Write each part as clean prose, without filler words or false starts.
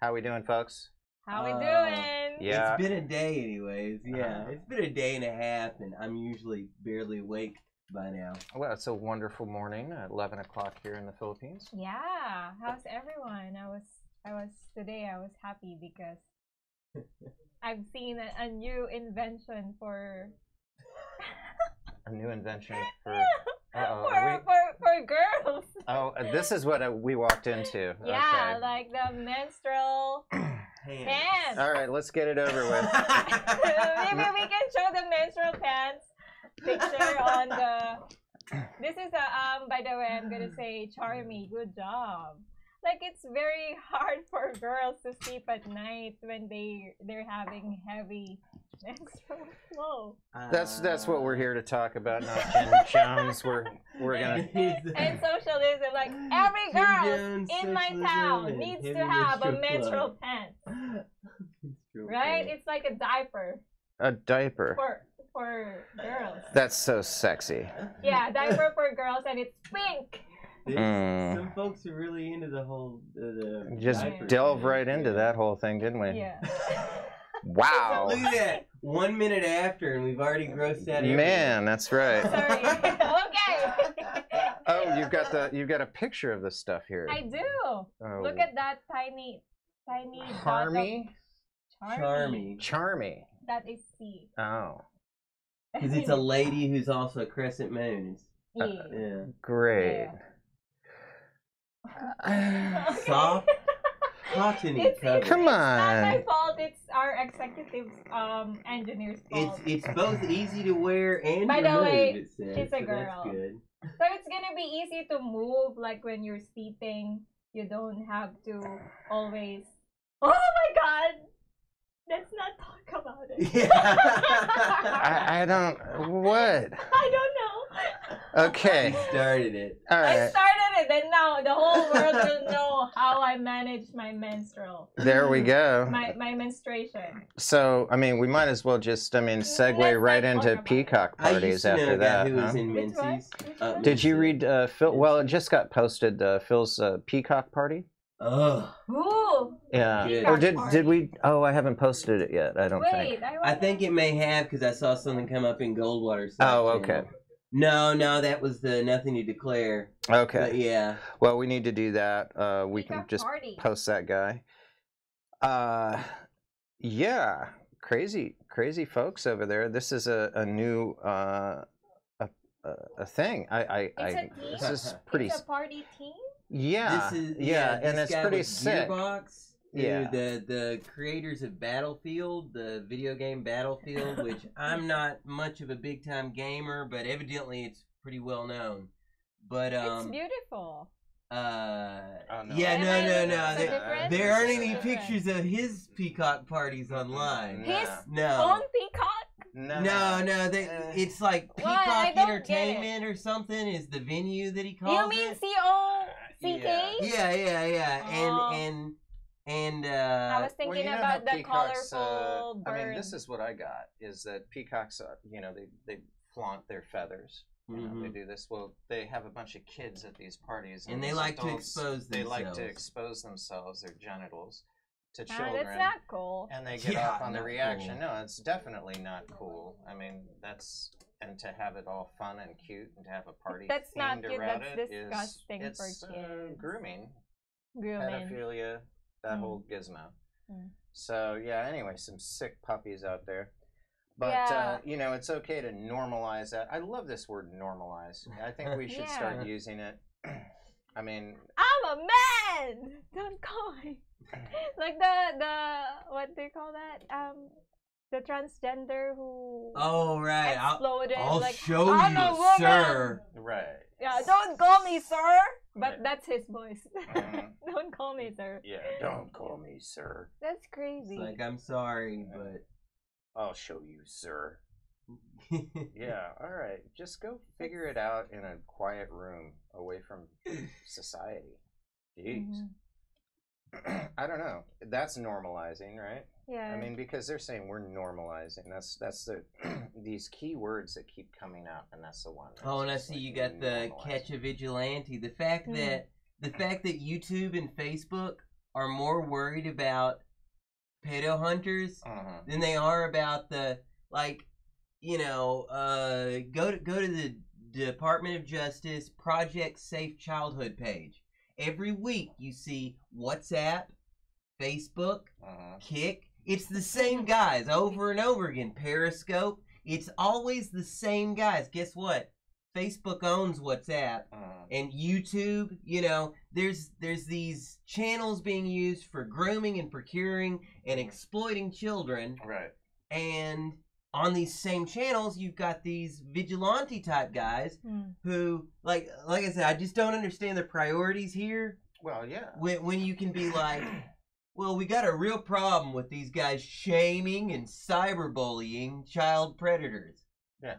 How we doing, folks? How we doing? Yeah. It's been a day anyways. Yeah, it's been a day and a half, and I'm usually barely awake by now. Well, it's a wonderful morning at 11 o'clock here in the Philippines. Yeah. How's everyone? I was happy because I've seen a new invention for A new invention for... for girls. Oh, this is what we walked into. Yeah, Okay. like the menstrual pants. All right, let's get it over with. Maybe we can show the menstrual pants picture on the. This is a by the way, I'm gonna say, Charmy, good job. Like, it's very hard for girls to sleep at night when they're having heavy menstrual flow. That's what we're here to talk about, not Jim Jones. We're gonna And socialism, like every girl Jones, in my socialism, town and needs to heavy have a menstrual menstrual flow. pants, Menstrual right? flow. It's like a diaper a diaper. for girls. That's so sexy. Yeah, diaper for girls, and it's pink. Some folks are really into the whole the Just diaper delve thing. right into that whole thing, didn't we? Yeah. Wow. Look at that! 1 minute after, and we've already grossed out everything. Man, that's right. Sorry. Okay. Oh, you've got a picture of this stuff here. I do. Oh. Look at that tiny dot of Charmy? Charmy. Charmy. That is C. Oh, Because it's a lady who's also a crescent moon. Yeah. Yeah. great. Soft, cottony It's cover. Come not my on. fault. It's our executive engineer's fault. It's both easy to wear and By the remove, way, it says, she's a so girl. That's good. So it's gonna be easy to move, like when you're sleeping. You don't have to always. Oh my God! Let's not talk about it. Yeah. I don't. What? I don't know. Okay. He started it. All I right. started it, and now the whole world will know how I manage my menstrual, There we go. my menstruation. So, I mean, we might as well just, segue Let's right not talk into about peacock I used parties to know after a guy that. who was Huh? in Which one? Mincy's. Which one? Did you read Phil? Well, it just got posted. Phil's peacock party. Ugh. Ooh. Yeah. Good. Or Peacock did we? party. Oh, I haven't posted it yet. I don't think. Wait, I think it may have because I saw something come up in Goldwater. Oh, okay. No, that was the nothing to declare. Okay. But yeah. Well, we need to do that. We can Peacock just party. post that guy. Yeah, crazy folks over there. This is a new a thing. It's a team? This is pretty. It's a party team. Yeah, This is yeah, and this it's guy pretty with sick. Gearbox, Yeah. the creators of Battlefield, the video game Battlefield, which I'm not much of a big time gamer, but evidently it's pretty well known. But It's beautiful. Oh, no. yeah, no. Is it different? There aren't It's any different. pictures of his peacock parties online. No. His No. own peacock. No, it's like Why? I Peacock don't Entertainment or something is the venue that he calls You mean it. COCK? Yeah. Oh. And I was Well, thinking you know about how the peacocks, colorful bird. I mean, this is what I got, is that peacocks, they flaunt their feathers. You know, they do this. Well, they have a bunch of kids at these parties. And they these like to adults, expose They like to themselves. expose themselves, their genitals, to Ah, children. that's not cool. And they get Yeah, off on the not reaction. cool. No, it's definitely not cool. I mean, and to have it all fun and cute and to have a party That's not themed cute, around that's it is disgusting for it's, kids. grooming, Grooming. pedophilia, that whole gizmo. Mm. So yeah, anyway, some sick puppies out there. But Yeah. it's okay to normalize that. I love this word normalize. I think we should start Yeah. using it. I mean, I'm a man. Don't call me. Like the what do you call that? The transgender who oh right, exploded. I'll like, show I'm a you, woman. sir. right. Yeah, don't call me sir. But Right. that's his voice. Mhm. Don't call me sir. Yeah, don't call me sir. That's It's crazy. like I'm sorry, but I'll show you, sir. Yeah, all right. Just go figure it out in a quiet room away from society. Jeez. Mhm. I don't know. That's normalizing, right? Yeah. I mean, because they're saying we're normalizing. That's the these key words that keep coming up, and that's the one. Oh, and I It's see like you got the normalizing. catch a vigilante. The fact that YouTube and Facebook are more worried about pedo hunters than they are about the, like, you know, go to the Department of Justice Project Safe Childhood page. Every week you see WhatsApp, Facebook, Kick. It's the same guys over and over again. Periscope. It's always the same guys. Guess what? Facebook owns WhatsApp and YouTube. You know, there's these channels being used for grooming and procuring and exploiting children. Right. And on these same channels, you've got these vigilante type guys who, like I said, I just don't understand the priorities here. Well, yeah. When you can be like, well, we got a real problem with these guys shaming and cyberbullying child predators. Yeah.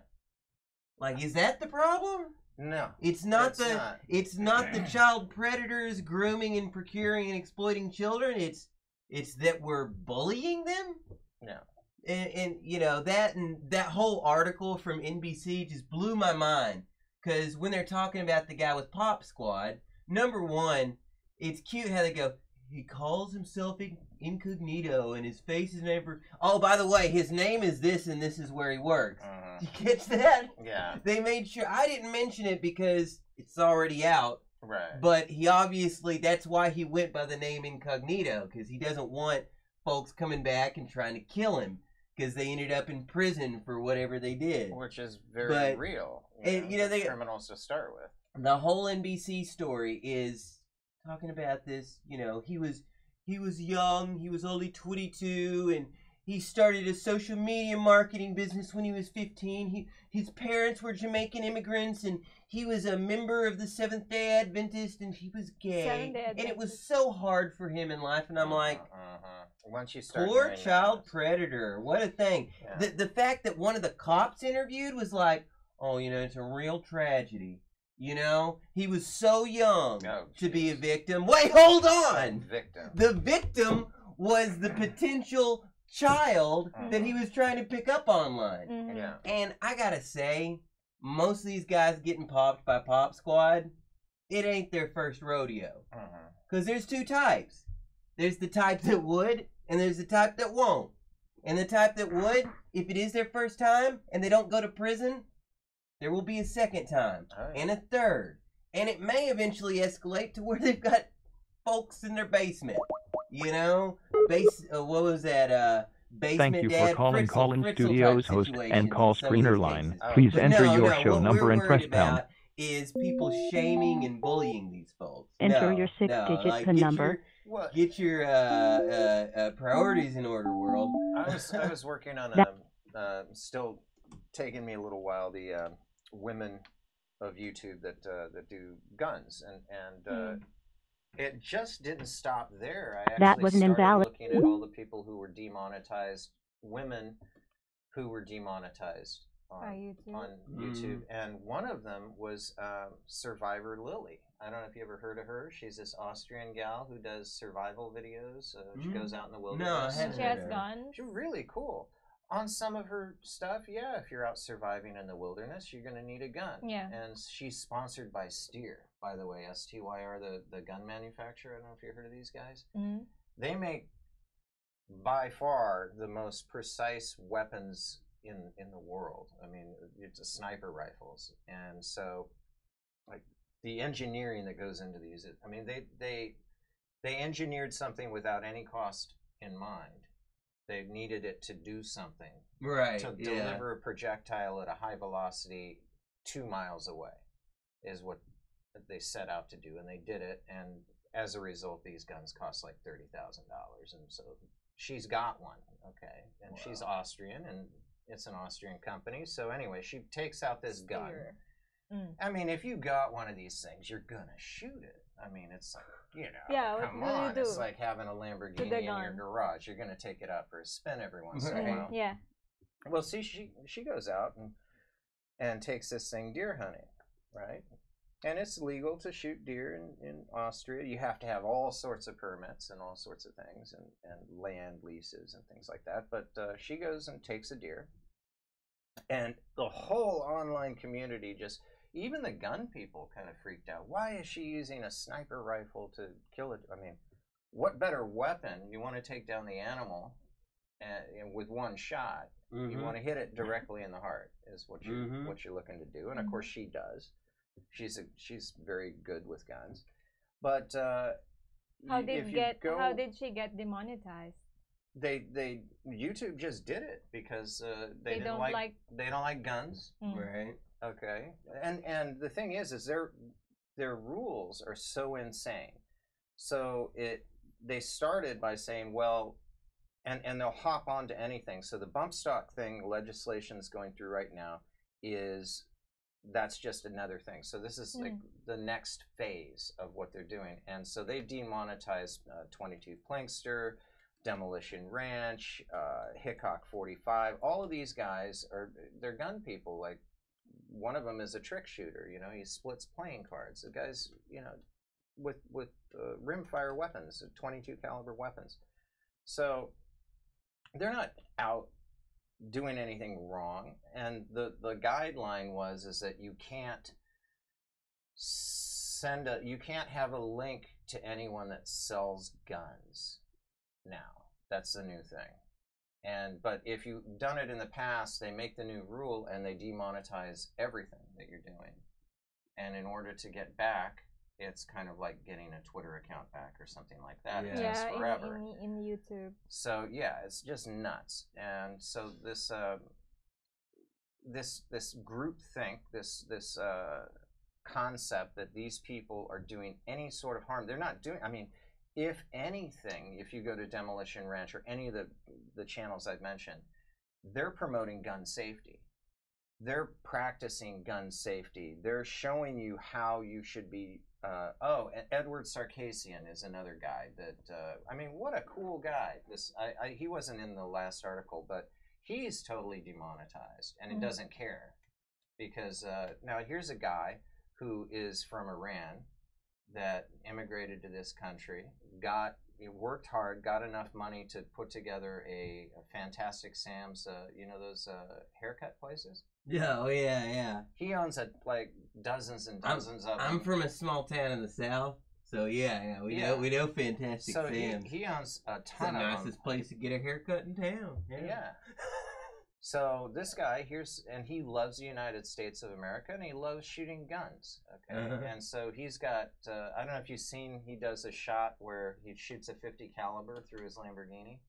Like, is that the problem? No. It's not the child predators grooming and procuring and exploiting children. It's that we're bullying them. No. And you know, that whole article from NBC just blew my mind, because when they're talking about the guy with Pop Squad, number one, it's cute how they go, he calls himself incognito and his face is never. Oh, by the way, his name is this and this is where he works. Did you catch that? Yeah. They made sure I didn't mention it because it's already out. Right. But he obviously, that's why he went by the name incognito, because he doesn't want folks coming back and trying to kill him, because they ended up in prison for whatever they did. Which is very real. You know, they criminals to start with. The whole NBC story is talking about this. You know, he was young. He was only 22, and he started a social media marketing business when he was 15. His parents were Jamaican immigrants, and he was a member of the Seventh-day Adventist, and he was gay. And it was so hard for him in life. And I'm like, once you start, poor child predator. What a thing. Yeah. The fact that one of the cops interviewed was like, oh, you know, it's a real tragedy. You know, he was so young to be a victim. Wait, hold on. Victim. The victim was the potential child that he was trying to pick up online. Yeah. And I gotta say, most of these guys getting popped by Pop Squad, it ain't their first rodeo. Because there's two types. There's the type that would, and there's the type that won't. And the type that would, if it is their first time and they don't go to prison, there will be a second time and a third. And it may eventually escalate to where they've got folks in their basement. You know? What was that? Basement Thank you dad, for calling Fritzl, Call-In Fritzl Studios type host situations and call in some of these screener line. cases. Please enter your No, show what number we're and press worried pound. about is people shaming and bullying these folks. Enter your six-digit like, PIN number. Get your priorities in order, world. I was working on still taking me a little while, the women of YouTube that do guns, and it just didn't stop there. I That actually was an started invalid. looking at all the people who were demonetized, women who were demonetized on YouTube, and one of them was Survivor Lily. I don't know if you ever heard of her. She's this Austrian gal who does survival videos. She goes out in the wilderness. No, I haven't She heard has of her. guns. She's really cool. On some of her stuff, yeah, if you're out surviving in the wilderness, you're going to need a gun. Yeah. And she's sponsored by Styr, by the way, STYR, the gun manufacturer. I don't know if you've heard of these guys. They make, by far, the most precise weapons in the world. I mean, it's sniper rifles. And so, like, the engineering that goes into these, I mean, they engineered something without any cost in mind. They needed it to do something. Right. To deliver a projectile at a high velocity 2 miles away is what they set out to do. And they did it. And as a result, these guns cost like $30,000. And so she's got one. Okay. And she's Austrian, and it's an Austrian company. So anyway, she takes out this gun. I mean, if you got one of these things, you're going to shoot it. I mean, it's like, you know, come on. It's like having a Lamborghini in your garage. You're going to take it out for a spin every once in a while. Yeah. Well, see, she goes out and takes this thing deer hunting, right? And it's legal to shoot deer in Austria. You have to have all sorts of permits and all sorts of things and land leases and things like that. But she goes and takes a deer. And the whole online community just... Even the gun people kind of freaked out. Why is she using a sniper rifle to kill it? I mean, what better weapon? You want to take down the animal and with one shot. You want to hit it directly in the heart is what you're looking to do. And of course she does. She's very good with guns. But how did she get demonetized? YouTube just did it because they don't like guns. Right. Okay. And the thing is their rules are so insane. So they started by saying, well, and they'll hop onto anything. So the bump stock thing legislation is going through right now that's just another thing. So this is like the next phase of what they're doing. And so they've demonetized 22 Plankster, Demolition Ranch, Hickok 45. All of these guys they're gun people. Like one of them is a trick shooter. You know, he splits playing cards. The guy's, you know, with rimfire weapons, 22 caliber weapons. So they're not out doing anything wrong, and the guideline is that you can't have a link to anyone that sells guns now. That's the new thing. But if you've done it in the past, they make the new rule and they demonetize everything that you're doing. And in order to get back, it's kind of like getting a Twitter account back or something like that. It takes forever. In YouTube. So yeah, it's just nuts. And so this groupthink, this concept that these people are doing any sort of harm, they're not doing. I mean, if anything, if you go to Demolition Ranch or any of the channels I've mentioned, they're promoting gun safety. They're practicing gun safety. They're showing you how you should be. Edward Sarkisian is another guy that, I mean, what a cool guy. He wasn't in the last article, but he's totally demonetized, and he doesn't care. Because, now here's a guy who is from Iran that immigrated to this country, worked hard, got enough money to put together a Fantastic Sam's, you know those haircut places? Yeah, oh yeah. He owns like dozens and dozens of them. I'm from a small town in the south, so we know Fantastic Sam's. He owns a ton of them. It's the nicest place to get a haircut in town. Yeah. So this guy he loves the United States of America, and he loves shooting guns. Okay, and so he's got I don't know if you've seen, he does a shot where he shoots a 50 caliber through his Lamborghini.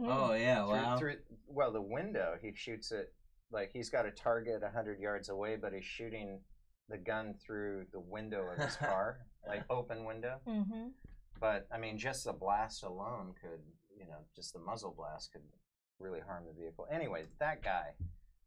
Oh yeah, wow. Through the window, he shoots it. Like he's got a target 100 yards away, but he's shooting the gun through the window of his car, like open window. But I mean, just the blast alone could, just the muzzle blast could really harm the vehicle. Anyway, that guy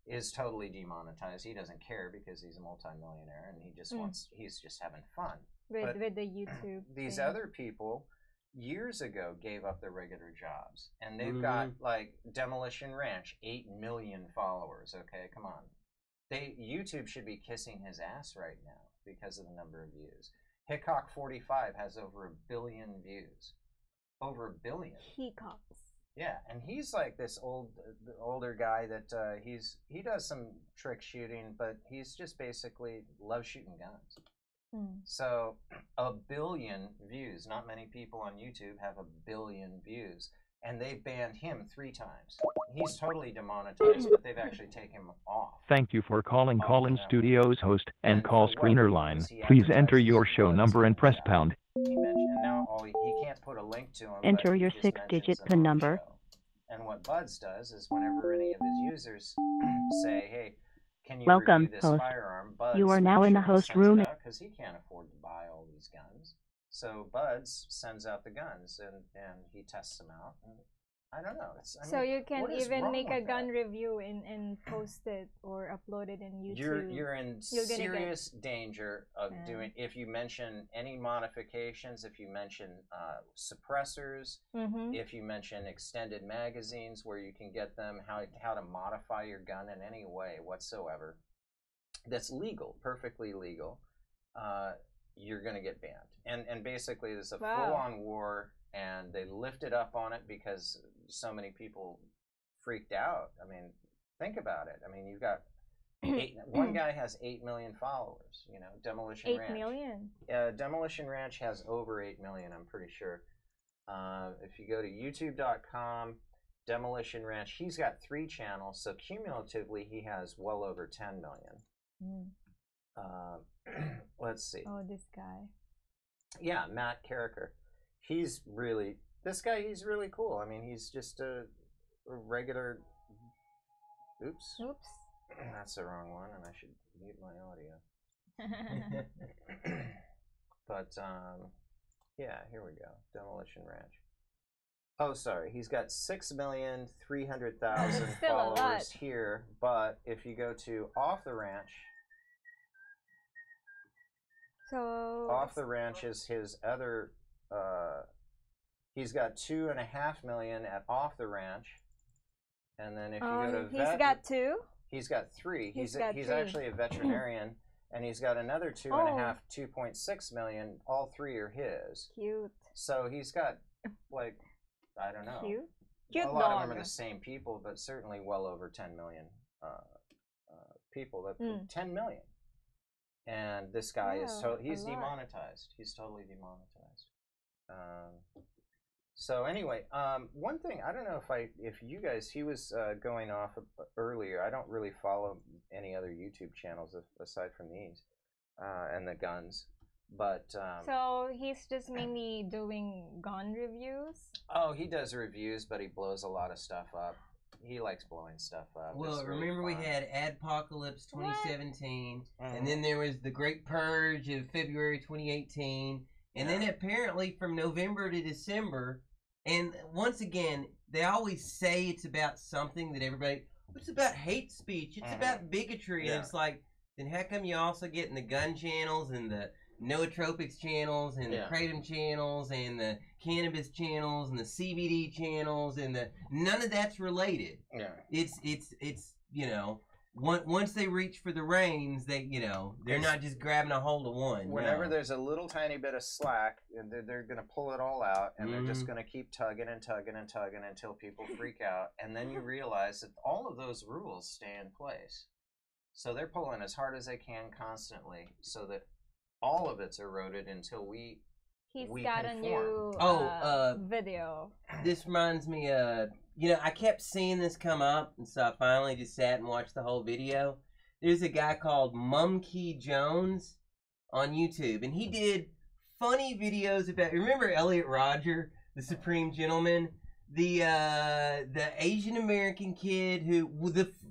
is totally demonetized. He doesn't care because he's a multimillionaire and he just he's just having fun. With the YouTube. These other people years ago gave up their regular jobs, and they've got like Demolition Ranch, 8 million followers. Okay, come on. YouTube should be kissing his ass right now because of the number of views. Hickok 45 has over 1 billion views. Over 1 billion. Hickoks. Yeah, and he's like this older guy that he does some trick shooting, but he's just basically loves shooting guns. So 1 billion views. Not many people on YouTube have 1 billion views, and they've banned him 3 times. He's totally demonetized, but they've actually taken him off. Thank you for calling Call-In Studios host and call screener line. Please enter your show number and press pound. He mentioned, and now he can't put a link to him. Enter your 6-digit PIN number. And what Buds does is whenever any of his users say, "Hey, can you Welcome, review this host. firearm?" Buds, you are now in the host room because he can't afford to buy all these guns. So Buds sends out the guns and he tests them out. And I don't know. So you can even make a gun review and post it or upload it in YouTube. You're in serious danger of doing, if you mention any modifications, if you mention suppressors, if you mention extended magazines where you can get them, how to modify your gun in any way whatsoever that's legal, perfectly legal, you're going to get banned. And basically there's a full-on war, and they lifted up on it because so many people freaked out. I mean, think about it. I mean, you've got one guy has 8 million followers, Demolition Ranch. 8 million? Demolition Ranch has over 8 million, I'm pretty sure. If you go to youtube.com, Demolition Ranch, he's got 3 channels, so cumulatively he has well over 10 million. Let's see. Oh, this guy. Yeah, Matt Carricker. He's really cool. I mean, he's just a regular. Oops. That's the wrong one, and I should mute my audio. But yeah, here we go. Demolition Ranch. Oh, sorry. He's got 6,300,000 followers here, but if you go to Off the Ranch, so Off the Ranch is his other. He's got 2.5 million at Off the Ranch, and then if you go to he's got 2. He's got 3. He's 3. actually a veterinarian, and he's got another 2.5, 2.6 million. All 3 are his. Cute. So he's got like, I don't know. Cute a lot dog. of them are the same people, but certainly well over 10 million people. 10 million. And this guy is he's demonetized. He's totally demonetized. So anyway, one thing, I don't know if you guys, he was going off earlier. I don't really follow any other YouTube channels aside from these and the guns. But so he's just mainly doing gun reviews? Oh, he does reviews, but he blows a lot of stuff up. He likes blowing stuff up. Well, remember we had Adpocalypse 2017, and then there was the Great Purge of February 2018, and then apparently from November to December, and once again, they always say it's about something that everybody, it's about hate speech, it's about bigotry, and it's like, then how come you also get in the gun channels and the nootropics channels and the kratom channels and the cannabis channels and the CBD channels and the none of that's related. It's you know, once they reach for the reins, they they're not just grabbing a hold of one. Whenever there's a little tiny bit of slack, they're going to pull it all out, and they're just going to keep tugging and tugging and tugging until people freak out, and then you realize that all of those rules stay in place. So they're pulling as hard as they can constantly, so that all of it's eroded until we got conform. a new video. This reminds me of, I kept seeing this come up, and so I finally just sat and watched the whole video. There's a guy called Mumkey Jones on YouTube, and he did funny videos about, remember Elliot Rodger, the Supreme Gentleman? The Asian American kid who,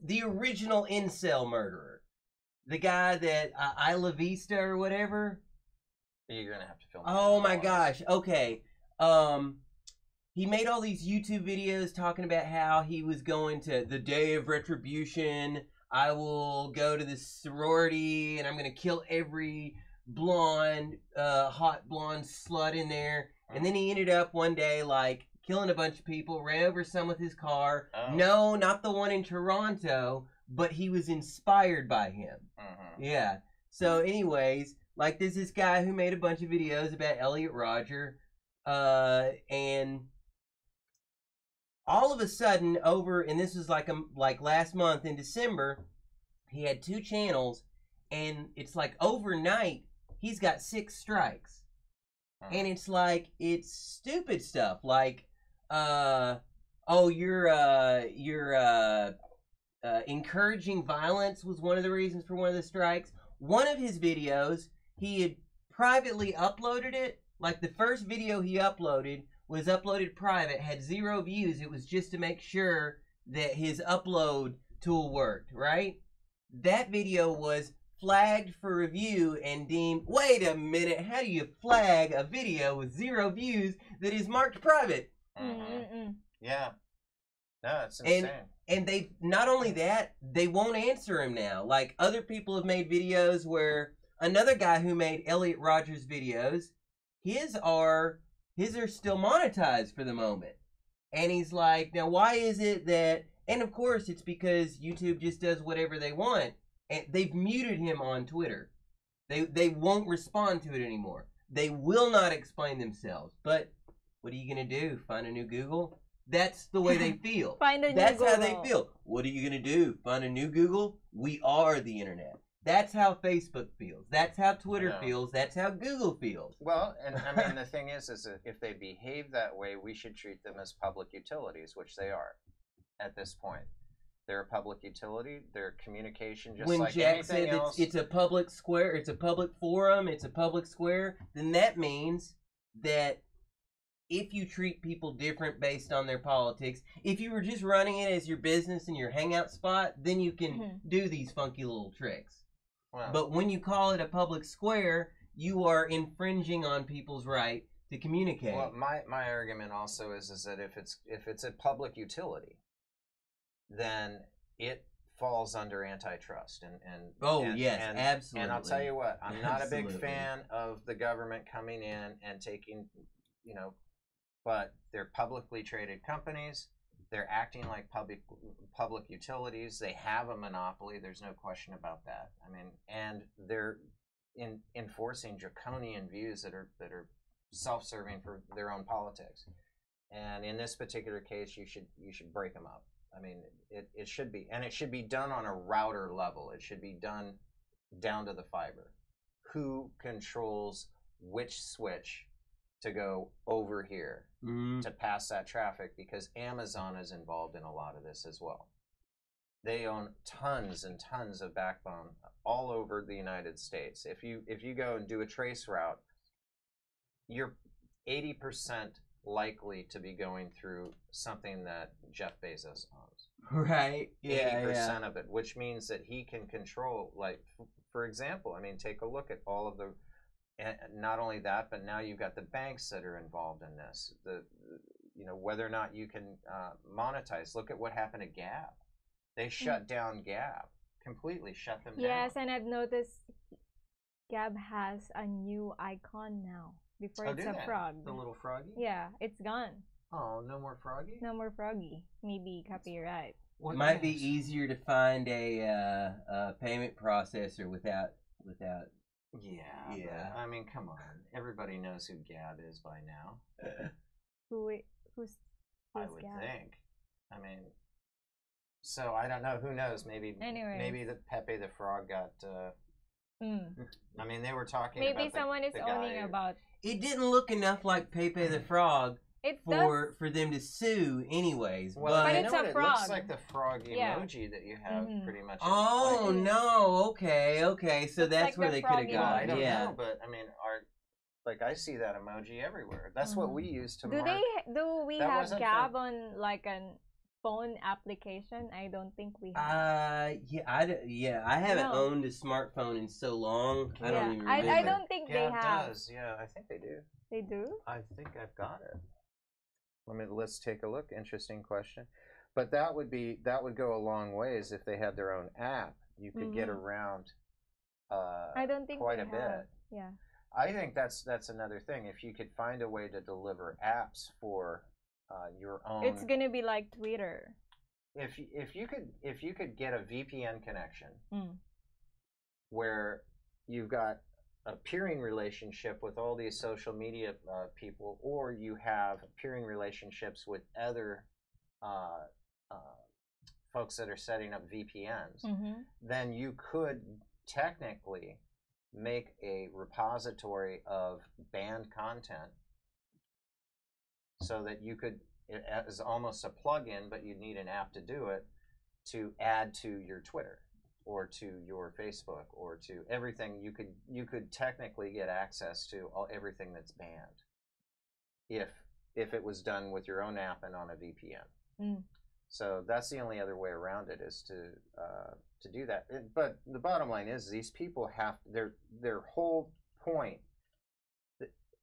the original incel murderer. The guy that Isla Vista or whatever. You're gonna have to film. Oh my gosh. Okay. He made all these YouTube videos talking about how he was going to the day of retribution. I will go to this sorority and I'm gonna kill every blonde, hot blonde slut in there. And then he ended up one day like killing a bunch of people, ran over some with his car. No, not the one in Toronto. But he was inspired by him. Yeah. So anyways, like there's this guy who made a bunch of videos about Elliot Rodger. And all of a sudden and this was like last month in December, he had 2 channels, and it's like overnight, he's got 6 strikes. And it's like, it's stupid stuff. Like, encouraging violence was one of the reasons for one of the strikes. One of his videos, he had privately uploaded it. Like the first video he uploaded was uploaded private, had 0 views. It was just to make sure that his upload tool worked, right? That video was flagged for review and deemed, wait a minute, how do you flag a video with 0 views that is marked private? Yeah. No, it's insane. And they, not only that, they won't answer him now. Like, other people have made videos where another guy who made Elliot Rodger's videos, his are still monetized for the moment. And he's like, now why is it that, and of course it's because YouTube just does whatever they want. And they've muted him on Twitter. They won't respond to it anymore. They will not explain themselves. But what are you going to do? Find a new Google? That's the way they feel. Find a new That's Google. how they feel. What are you going to do? Find a new Google? We are the internet. That's how Facebook feels. That's how Twitter feels. That's how Google feels. Well, and I mean, the thing is that if they behave that way, we should treat them as public utilities, which they are at this point. They're a public utility. They're communication, just when like Jack anything said else. It's a public square, it's a public forum, it's a public square, then that means that if you treat people different based on their politics, if you were just running it as your business and your hangout spot, then you can do these funky little tricks. Well, But when you call it a public square, you are infringing on people's right to communicate. well, my argument also is that if it's a public utility, then it falls under antitrust yes, absolutely. And I'll tell you what, I'm not a big Absolutely. fan of the government coming in and taking, but they're publicly traded companies. They're acting like public utilities. They have a monopoly. There's no question about that. I mean, and they're enforcing draconian views that are self-serving for their own politics. And in this particular case, you should break them up. I mean, it should be, and it should be done on a router level. It should be done down to the fiber. Who controls which switch to go over here to pass that traffic? Because Amazon is involved in a lot of this as well. They own tons and tons of backbone all over the United States. If you go and do a trace route, you're 80% likely to be going through something that Jeff Bezos owns. Right. 80% of it, which means that he can control, like, for example, I mean, take a look at all of the, not only that, but now you've got the banks that are involved in this. Whether or not you can monetize. Look at what happened to Gab. They shut down Gab, completely shut them down. Yes, and I've noticed Gab has a new icon now. Before it's a frog. The little froggy? Yeah, it's gone. Oh, no more froggy? No more froggy. Maybe copyright. It might be easier to find a payment processor without. Yeah. Yeah. I mean, come on. Everybody knows who Gab is by now. Who's I would Gab? think. I mean, so I don't know. Who knows? Maybe the Pepe the Frog got. I mean, they were talking. Maybe about someone is the owning guy. about. It didn't look enough like Pepe the Frog for them to sue, anyways. Well, But you it's know a what? frog. It looks like the frog Yeah. emoji that you have, pretty much. Oh no! Okay. So Looks that's like where the they could have frog Well, I gone. don't Yeah. know, but I mean, I see that emoji everywhere. That's what we use to mark. Do we That have wasn't Gab on like an phone application? I don't think we have. I haven't No. owned a smartphone in so long. I don't even remember. I don't think they Gab have. does. Yeah, I think they do. They do? I think I've got it. Let's take a look. Interesting question. But that would go a long ways if they had their own app. You could get around I don't think quite they a have. bit. Yeah. I think that's another thing. If you could find a way to deliver apps for your own, It's gonna be like Twitter. if you could get a VPN connection where you've got a peering relationship with all these social media people, or you have peering relationships with other folks that are setting up VPNs, then you could technically make a repository of banned content so that you could, as almost a plug-in, but you'd need an app to do it, to add to your Twitter or to your Facebook or to everything. You could technically get access to everything that's banned if it was done with your own app and on a VPN. So that's the only other way around it, is to do that. But the bottom line is, these people have their whole point.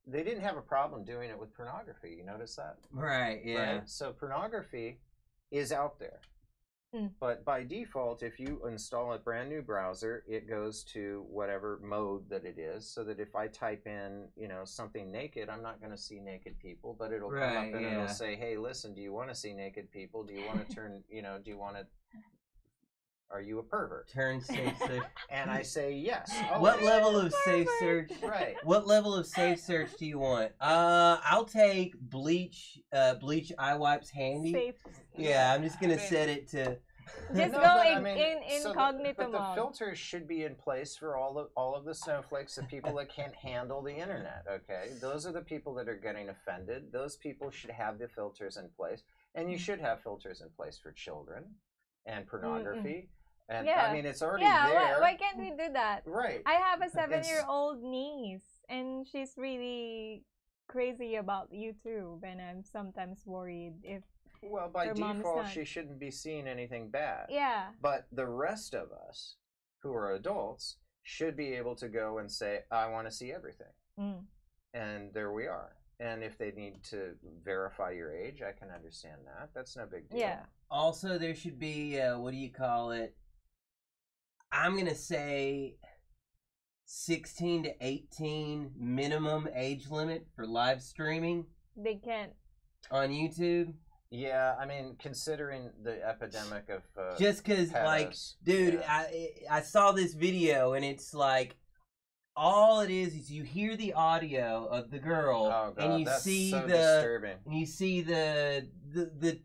They didn't have a problem doing it with pornography. You notice that? Right. Yeah. Right? So pornography is out there. But by default, if you install a brand new browser, it goes to whatever mode that it is, so that if I type in, something naked, I'm not going to see naked people, but it'll come up and it'll say, hey, listen, do you want to see naked people? Do you want to turn, are you a pervert? Turn safe search. And I say yes. What level of safe search? Right. What level of safe search do you want? I'll take bleach eye wipes handy. Safe. Yeah, I'm just gonna set it to. Just No, go but, in, I mean, incognito but the mode. filters should be in place for all of the snowflakes, the people that can't handle the internet. Okay, those are the people that are getting offended. Those people should have the filters in place, and you should have filters in place for children and pornography. And Yeah. I mean, it's already Yeah, there. why can't we do that? Right. I have a 7-year-old niece, and she's really crazy about YouTube, and I'm sometimes worried if Well, by her mom is default, not. she shouldn't be seeing anything bad. Yeah. But the rest of us, who are adults, should be able to go and say, I want to see everything. Mm. And there we are. And if they need to verify your age, I can understand that. That's no big deal. Yeah. Also, there should be, what do you call it? I'm going to say 16 to 18 minimum age limit for live streaming They can't. on YouTube. Yeah, I mean, considering the epidemic of Just because, like, pedos, dude, yeah. I saw this video, and it's like, all it is you hear the audio of the girl, Oh, God, and you that's see so the disturbing. and you see the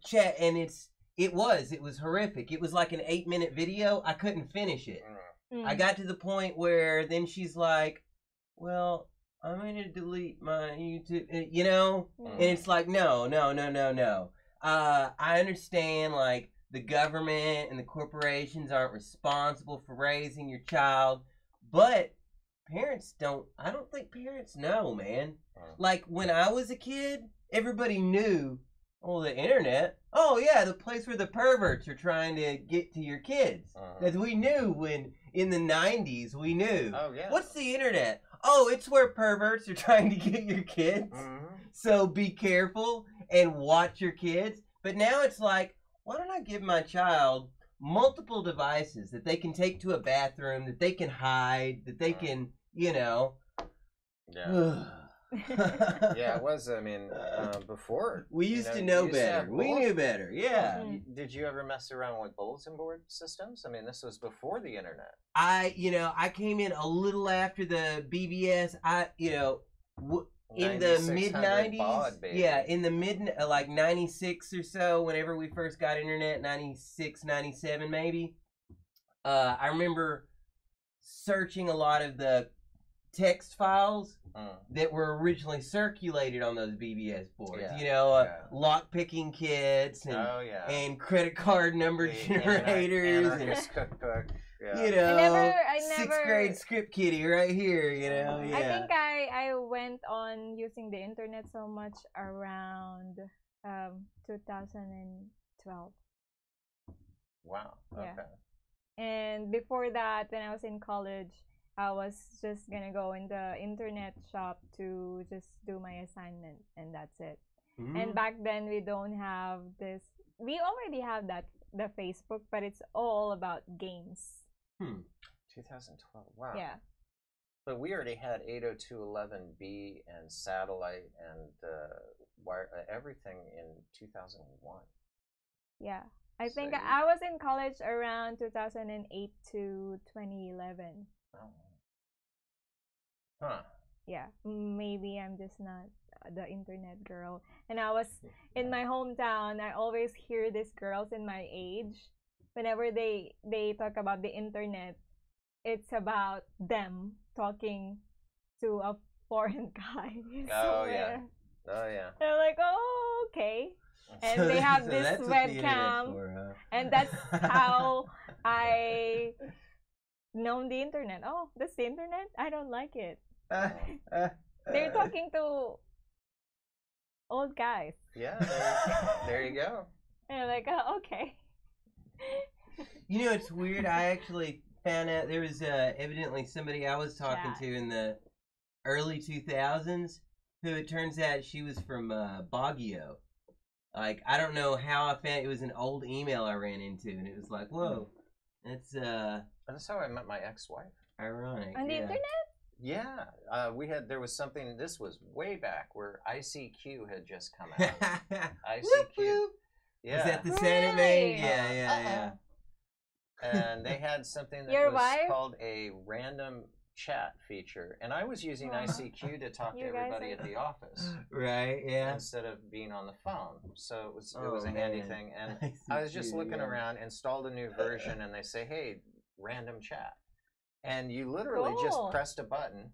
chat, and it was horrific. It was like an 8-minute video. I couldn't finish it. Mm. I got to the point where then she's like, well, I'm going to delete my YouTube, you know? Mm. And it's like, no. I understand, like, the government and the corporations aren't responsible for raising your child, but I don't think parents know, man. Like, when I was a kid, everybody knew, the internet. Oh, yeah, the place where the perverts are trying to get to your kids. Because we knew in the 90s, we knew. Oh, yeah. What's the internet? Oh, it's where perverts are trying to get your kids. So be careful and watch your kids. But now it's like, why don't I give my child multiple devices that they can take to a bathroom, that they can hide, that they can, Yeah. yeah, Yeah, it was, I mean, before. we used to you know used to better. have We bullet- knew better. Yeah. Did you ever mess around with bulletin board systems? I mean, this was before the internet. I came in a little after the BBS. In the mid 9600 '90s, baud, baby. yeah, in the mid like '96 or so, whenever we first got internet, '96, '97 maybe. I remember searching a lot of the text files that were originally circulated on those BBS boards. Yeah. Lock picking kits and and credit card number The generators anarchist cookbook. Yeah. I never 6th grade script kitty right here. Yeah. I think I went on using the internet so much around 2012. Wow. Okay. Yeah. And before that, when I was in college, I was just gonna go in the internet shop to just do my assignment, and that's it. And back then, we don't have this. We already have the Facebook, but it's all about games. 2012. Wow. Yeah. But we already had 802.11b and satellite and wire, everything in 2001. Yeah. I So think you- I was in college around 2008 to 2011. Oh. Huh. Yeah. Maybe I'm just not the internet girl. And I was in my hometown. I always hear these girls in my age. Whenever they talk about the internet, it's about them talking to a foreign guy. Oh, yeah. somewhere. Oh, yeah. They're like, oh, okay. And they have this that's what the internet's webcam. for, huh? And that's how I known the internet. Oh, that's the internet? I don't like it. They're talking to old guys. Yeah, there you go. And I'm like, oh, okay. You know, it's weird. I actually found out there was evidently somebody I was talking to in the early 2000s who it turns out she was from Baguio. Like, I don't know how I found it. Was an old email I ran into, and it was like, whoa, that's That's how I met my ex-wife. ironic. On the internet? Yeah, there was something, this was way back, where ICQ had just come out. ICQ. Whoop, whoop. Yeah. Is that the sound it made? Really? Yeah. And they had something that Your was wife? called a random chat feature, and I was using Wow. ICQ to talk to You guys everybody are- at the office Right, yeah. instead of being on the phone. So it was Oh, a handy man. thing, and I was just ICQ, looking yeah. around, installed a new version, and they say, "Hey, random chat," and you literally just Cool. pressed a button.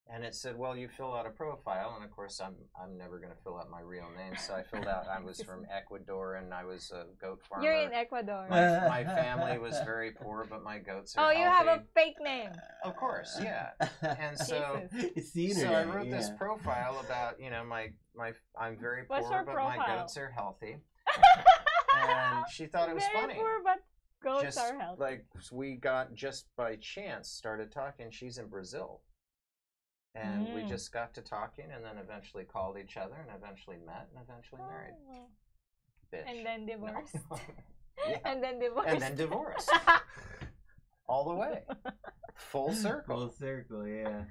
And it said, "Well, you fill out a profile," and of course, I'm never going to fill out my real name, so I filled out. I was from Ecuador, and I was a goat farmer. You're in Ecuador. My family was very poor, but my goats are Oh, you have a healthy. fake name. Of course, yeah. And so, Jesus. It's the so internet, I wrote this yeah. profile about, I'm very What's poor, your but my profile? goats are healthy. And she thought it was Very funny. poor, but goats Just are healthy. like we got just by chance started talking. She's in Brazil. And we Mm. just got to talking, and then eventually called each other, and eventually met, and eventually married. Oh. Bitch. And then No. divorced. Yeah. And then divorced. And then divorced. All the way. Full circle. Full circle, yeah.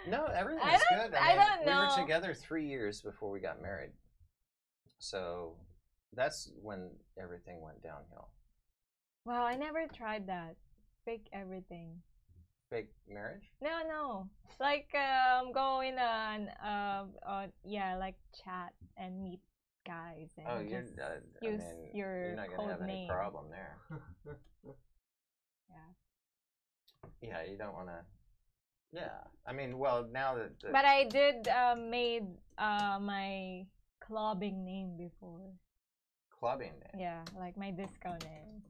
No, everything I was don't- good. I don't We know. were together 3 years before we got married. So that's when everything went downhill. Wow, I never tried that. Fake everything. Fake marriage? No. Like going on like chat and meet guys and Oh, you're, just I use mean, your you're not going to code have any name. problem there. Yeah. Yeah, you don't want to. Yeah. I mean, well, now that. But I did made my clubbing name before. Clubbing name. Yeah, like my disco name.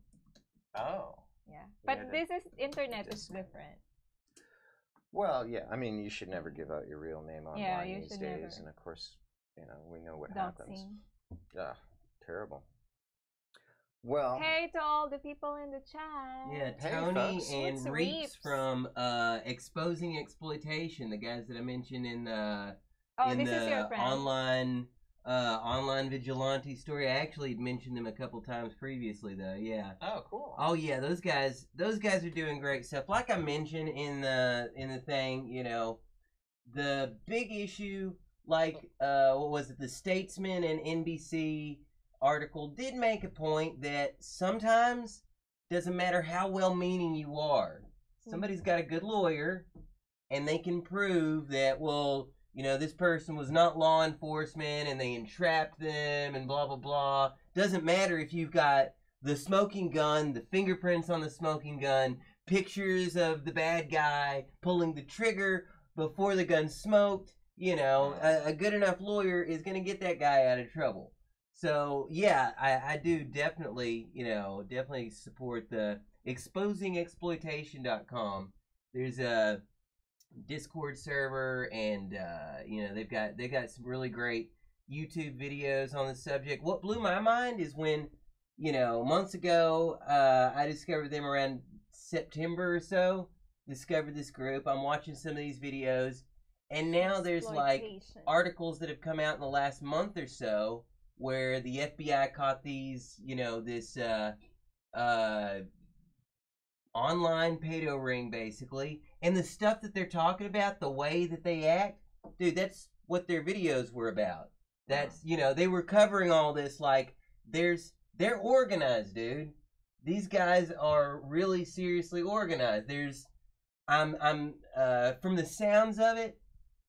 Oh. Yeah. You But had a this is internet is disco. different. Well, yeah. I mean, you should never give out your real name online Yeah, you these should days, never. and of course, we know what happens. Doxing. Ah, terrible. Well, Hey to all the people in the chat. Yeah, Hey, Tony folks. and What's Reeps Reeps? from Exposing Exploitation, the guys that I mentioned in the Oh, this is your friend. online vigilante story. I actually had mentioned them a couple times previously, though. Yeah. oh, cool. Oh yeah, those guys are doing great stuff. Like I mentioned in the thing, the big issue, like what was it, the Statesman and NBC article did make a point that sometimes doesn't matter how well-meaning you are. Somebody's got a good lawyer, and they can prove that, well, this person was not law enforcement and they entrapped them and blah, blah, blah. Doesn't matter if you've got the smoking gun, the fingerprints on the smoking gun, pictures of the bad guy pulling the trigger before the gun smoked. A good enough lawyer is going to get that guy out of trouble. So, yeah, I do definitely support the exposingexploitation.com. There's a Discord server, and they've got some really great YouTube videos on the subject. What blew my mind is when months ago I discovered them around September or so. Discovered this group. I'm watching some of these videos, and now there's like Exploitation. articles that have come out in the last month or so where the FBI caught these this online pedo ring, basically. And the stuff that they're talking about, the way that they act, dude, that's what their videos were about. That's, they were covering all this like they're organized, dude. These guys are really seriously organized. I'm from the sounds of it,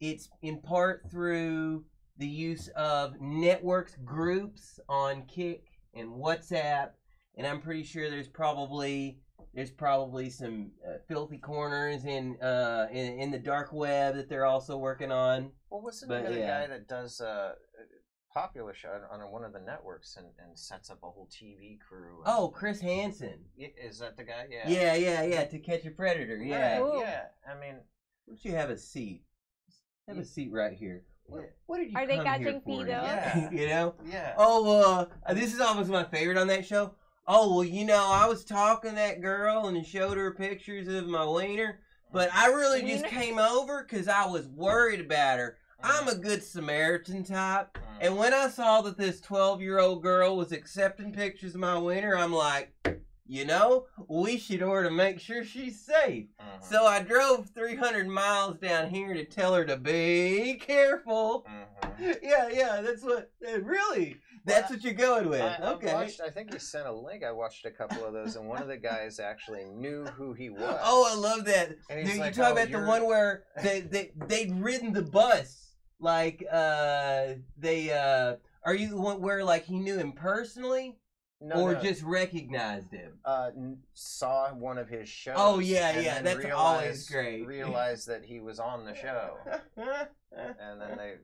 it's in part through the use of networks groups on Kik and WhatsApp, and I'm pretty sure there's probably some filthy corners in the dark web that they're also working on. Well, what's the But, name of the yeah. guy that does popular show on one of the networks and sets up a whole TV crew? Oh, Chris Hansen. Is that the guy? Yeah. Yeah. To Catch a Predator. Yeah. Right, Ooh. yeah. I mean, Why don't you have a seat? Have a seat right here. What did you Are they come catching here for? pedos? Yeah. You know? yeah. Oh, this is almost my favorite on that show. Oh, well, I was talking to that girl and showed her pictures of my wiener, but I really just Wiener? came over because I was worried about her. I'm a good Samaritan type, and when I saw that this 12-year-old girl was accepting pictures of my wiener, I'm like, we should order to make sure she's safe. So I drove 300 miles down here to tell her to be careful. Yeah, that's what, really, that's what you're going with. Okay. I think you sent a link. I watched a couple of those, and one of the guys actually knew who he was. Oh, I love that. And he's you like, talk about the one where they'd ridden the bus. Like, are you the one where, like, he knew him personally? No. Just recognized him? Saw one of his shows. Oh, yeah, that's always great. Realized that he was on the show. And then they,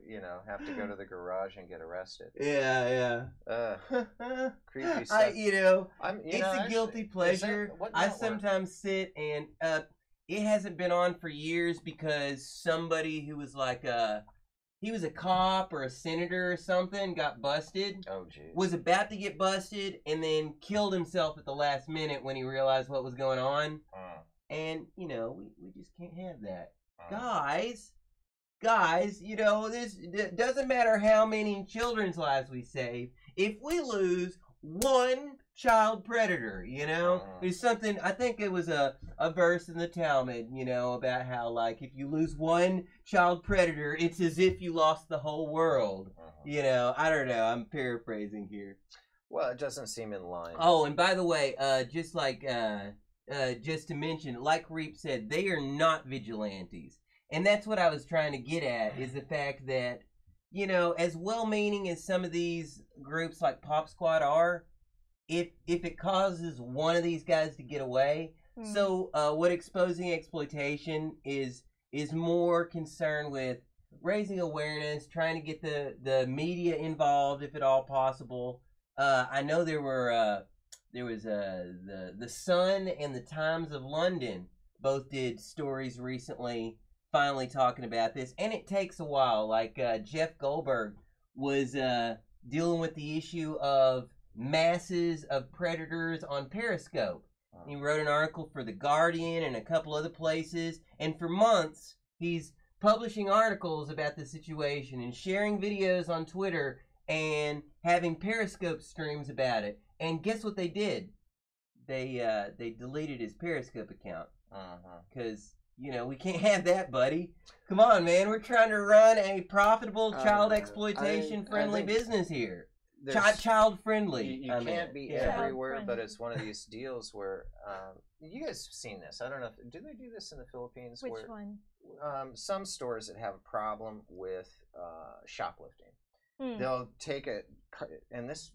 have to go to the garage and get arrested. Yeah. Creepy stuff. It's a guilty pleasure. I sometimes sit and, it hasn't been on for years because somebody who was like he was a cop or a senator or something, got busted. Oh, geez. Was about to get busted and then killed himself at the last minute when he realized what was going on. And, we just can't have that. Guys, this doesn't matter how many children's lives we save. If we lose one child predator, there's something, I think it was a verse in the Talmud, about how, like, if you lose one child predator, it's as if you lost the whole world. I don't know, I'm paraphrasing here. Well, it doesn't seem in line. Oh, and by the way, just to mention, like Reap said, they are not vigilantes. And that's what I was trying to get at, is the fact that, as well-meaning as some of these groups like Pop Squad are, if it causes one of these guys to get away, so what exposing exploitation is more concerned with raising awareness, trying to get the media involved if at all possible. I know there was the Sun and the Times of London both did stories recently, finally talking about this, and it takes a while. Like Jeff Goldberg was dealing with the issue of masses of predators on Periscope. He wrote an article for The Guardian and a couple other places, and for months he's publishing articles about the situation and sharing videos on Twitter and having Periscope streams about it. And guess what they did? They deleted his Periscope account. Because, we can't have that, buddy. Come on, man. We're trying to run a profitable child exploitation friendly business here. Child friendly. You can't be everywhere, but it's one of these deals where you guys have seen this. I don't know. Do they do this in the Philippines? Which one? Some stores that have a problem with shoplifting. They'll take it, and this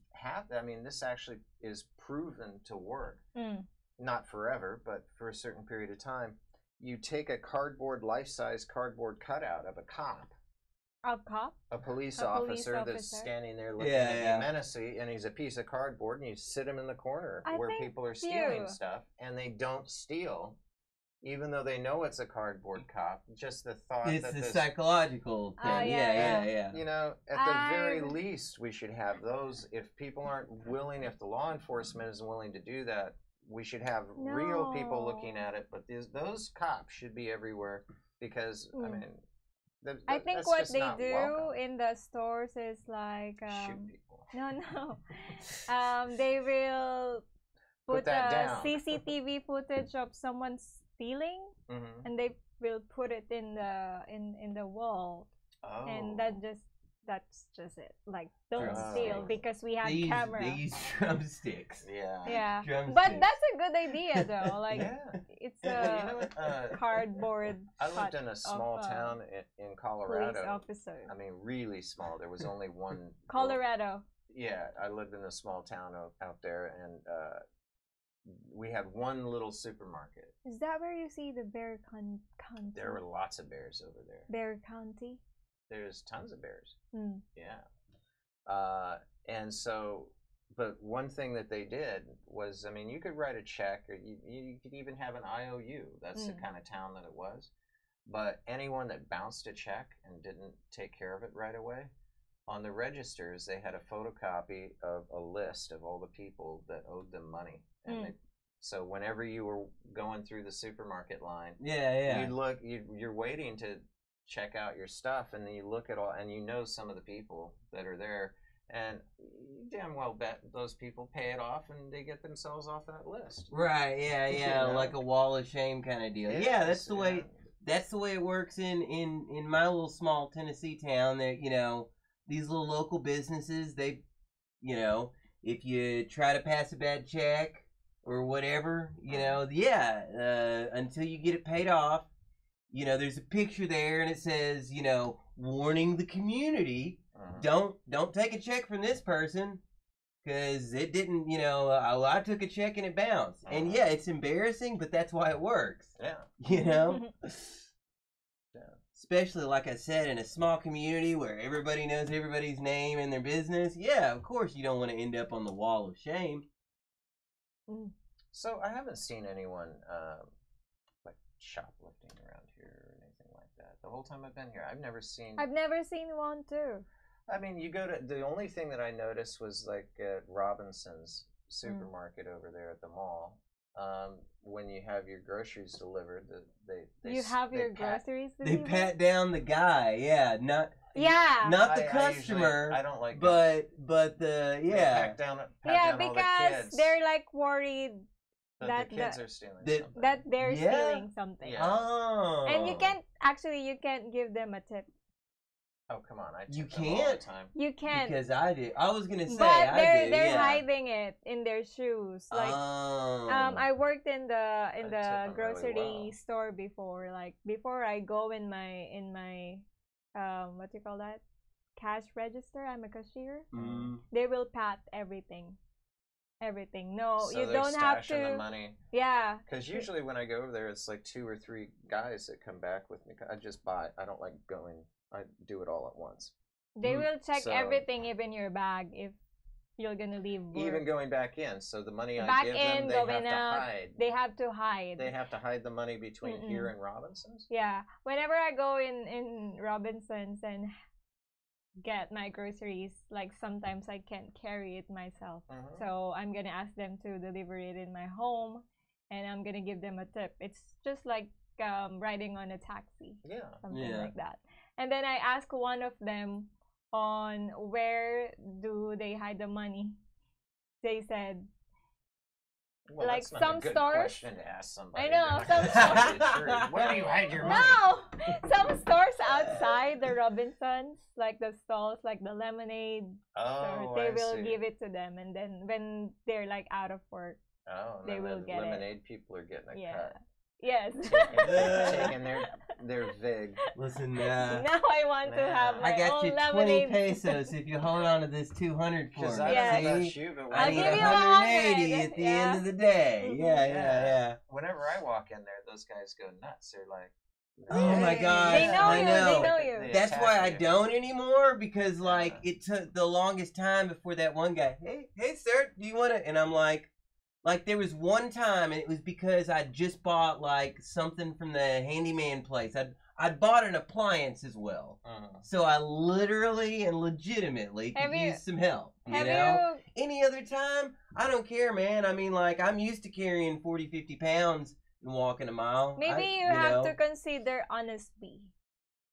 actually is proven to work. Not forever, but for a certain period of time. You take a life-size cardboard cutout of a cop. A cop? A police officer that's standing there looking at you menacingly, and he's a piece of cardboard, and you sit him in the corner where people are stealing stuff, and they don't steal, even though they know it's a cardboard cop. Just the thought it's the psychological thing. Yeah. At the very least, we should have those. If people aren't willing, if the law enforcement isn't willing to do that, we should have real people looking at it. But those cops should be everywhere because, I think what they do in the stores is like shoot people. No. They will put a CCTV footage of someone stealing, and they will put it in the wall, and that's just it. Like, don't steal because we have camera. They use drumsticks. Yeah. But that's a good idea, though. Like, it's a cardboard. I lived in a small town in Colorado. Police officer. I mean, really small. There was only one. Colorado. Yeah, I lived in a small town out there, and we had one little supermarket. Is that where you see the bear county? There were lots of bears over there. Bear County? There's tons of bears. And so, but one thing that they did was, you could write a check, or you could even have an IOU. That's the kind of town that it was. But anyone that bounced a check and didn't take care of it right away, on the registers, they had a photocopy of a list of all the people that owed them money. And so whenever you were going through the supermarket line, you'd look, you're waiting to check out your stuff, and then you look at all, and some of the people that are there, And you damn well bet those people pay it off and they get themselves off that list. Right, yeah, You know? like a wall of shame kind of deal. Yeah, that's the way. That's the way it works in my little small Tennessee town. That these little local businesses, they, if you try to pass a bad check or whatever, until you get it paid off, there's a picture there and it says, warning the community, don't take a check from this person. Because it didn't, I took a check and it bounced. And yeah, it's embarrassing, but that's why it works. Yeah. Especially, like I said, in a small community where everybody knows everybody's name and their business. Yeah, of course you don't want to end up on the wall of shame. So I haven't seen anyone like shoplifting around here or anything like that. The whole time I've been here, I've never seen one too. I mean, you go to the only thing that I noticed was like at Robinson's supermarket over there at the mall. When you have your groceries delivered, They pat down the guy, not the customer. I don't like, but the They pat down all the because kids. they're like worried that the kids are stealing something. that they're stealing something. Yeah. Oh, And you can't give them a tip. Oh, come on! You tip them all can't? the time. You can't. because I did. I was gonna say, But I they're did. hiding it in their shoes. Like I worked in the tip them grocery really well. store before. Like before I go in my what do you call that? Cash register. I'm a cashier. They will pat everything. No, So you they're don't have stashing to. the money. Yeah. Because usually when I go over there, it's like 2 or 3 guys that come back with me. I just buy. I don't like going. I do it all at once. They will check So- everything, even your bag, if you're gonna leave work. Even going back in. So the money I Back give in, them, they have going to out, hide. They have to hide. They have to hide the money between here and Robinson's. Yeah. Whenever I go in Robinson's and get my groceries, like sometimes I can't carry it myself. So I'm gonna ask them to deliver it in my home, and I'm gonna give them a tip. It's just like riding on a taxi. Yeah. Something like that. And then I ask one of them on where do they hide the money. They said, Well, like that's not some a good stores. question to ask somebody. I know, They're not some gonna tell stores. you the truth. Where do you hide your money? No! Some stores outside the Robinsons, like the stalls, like the lemonade Oh, store, they I will see. give it to them. And then when they're like out of work, Oh, and they then will the get it. lemonade people are getting a cut. Yes. Taking their vig. Listen, Now I want to have my I got own you 20 lemonade. pesos if you hold on to this 200 for Because me. I Yeah. don't know See? about you, but I I'll need give you 180 100. at the Yeah. end of the day. Yeah. Whenever I walk in there, those guys go nuts. They're like, Oh my "Hey." gosh, They know I you, know. they know you. They That's attack why I you. don't anymore, because like it took the longest time before that one guy, hey sir, do you want to? And I'm like there was one time, and it was because I just bought like something from the handyman place. I'd bought an appliance as well, so I literally and legitimately could use some help. Have you? Any other time, I don't care, man. I mean, like I'm used to carrying 40, 50 pounds and walking a mile. Maybe you have to consider honesty.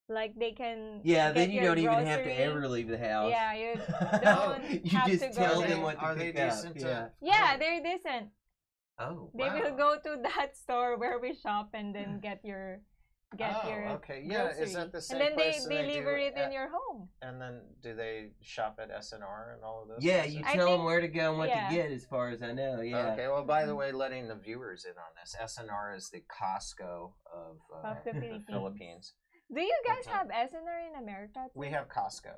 Like they can. Yeah, get then you your don't even have to grocery. ever leave the house. Yeah, you don't You have just to go tell there. them what to Are they pick up. decent? Yeah, they're decent. Oh, They will go to that store where we shop and then get your okay. Yeah, grocery. is that the same and then place they deliver it in at- your home. And then do they shop at SNR and all of those? Yeah, places? you I tell them think- where to go and what yeah. to get, as far as I know. Yeah. Okay. Well, by the way, letting the viewers in on this, SNR is the Costco of the the Philippines. Do you guys have SNR in America too? We have Costco.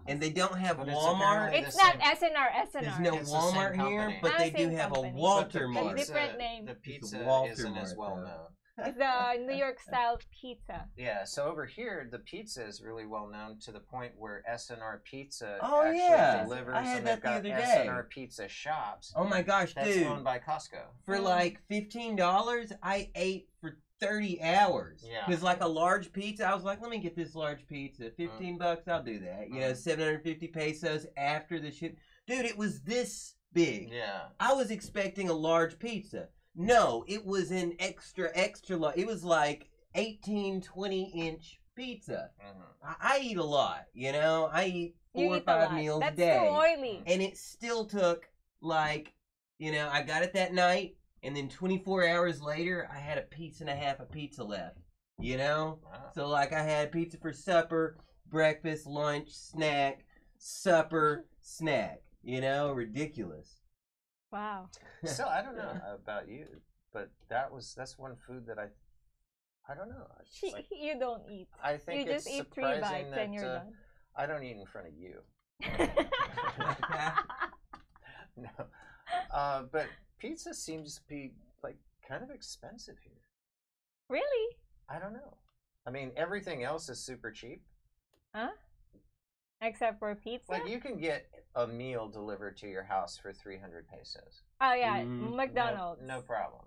And they don't have But it's Walmart. apparently- It's the not same- SNR. There's no It's the same Walmart here, company. but they do Same have company. a But Walter the Mart. pizza- Different name. The It's a pizza Walter isn't Mart, as well though. known. It's the New York style pizza. Yeah, so over here, the pizza is really well known to the point where SNR Pizza Oh, actually yeah. delivers, I had and that they've the got other day. SNR Pizza shops. Oh my gosh, That's dude! owned by Costco. For like $15, I ate for 30 hours. Yeah. Because like a large pizza, I was like, let me get this large pizza. $15, I'll do that. You know, 750 pesos after the ship. Dude, it was this big. Yeah. I was expecting a large pizza. No, it was an extra large. It was like 18, 20-inch pizza. Mhm. I eat a lot, you know. I eat 4 or 5 meals That's a day. too oily. And it still took, like, you know, I got it that night, and then 24 hours later, I had a piece and a half of pizza left, you know? Wow. So, like, I had pizza for supper, breakfast, lunch, snack, supper, snack, you know? Ridiculous. Wow. So I don't know about you, but that's one food that I don't know. It's like, You don't eat. I think You it's just eat 3 surprising bites and you're that done. I don't eat in front of you. No, but pizza seems to be like kind of expensive here. Really? I don't know. I mean, everything else is super cheap. Huh? Except for pizza? Like you can get a meal delivered to your house for 300 pesos. Oh yeah, Mm. McDonald's. No problem.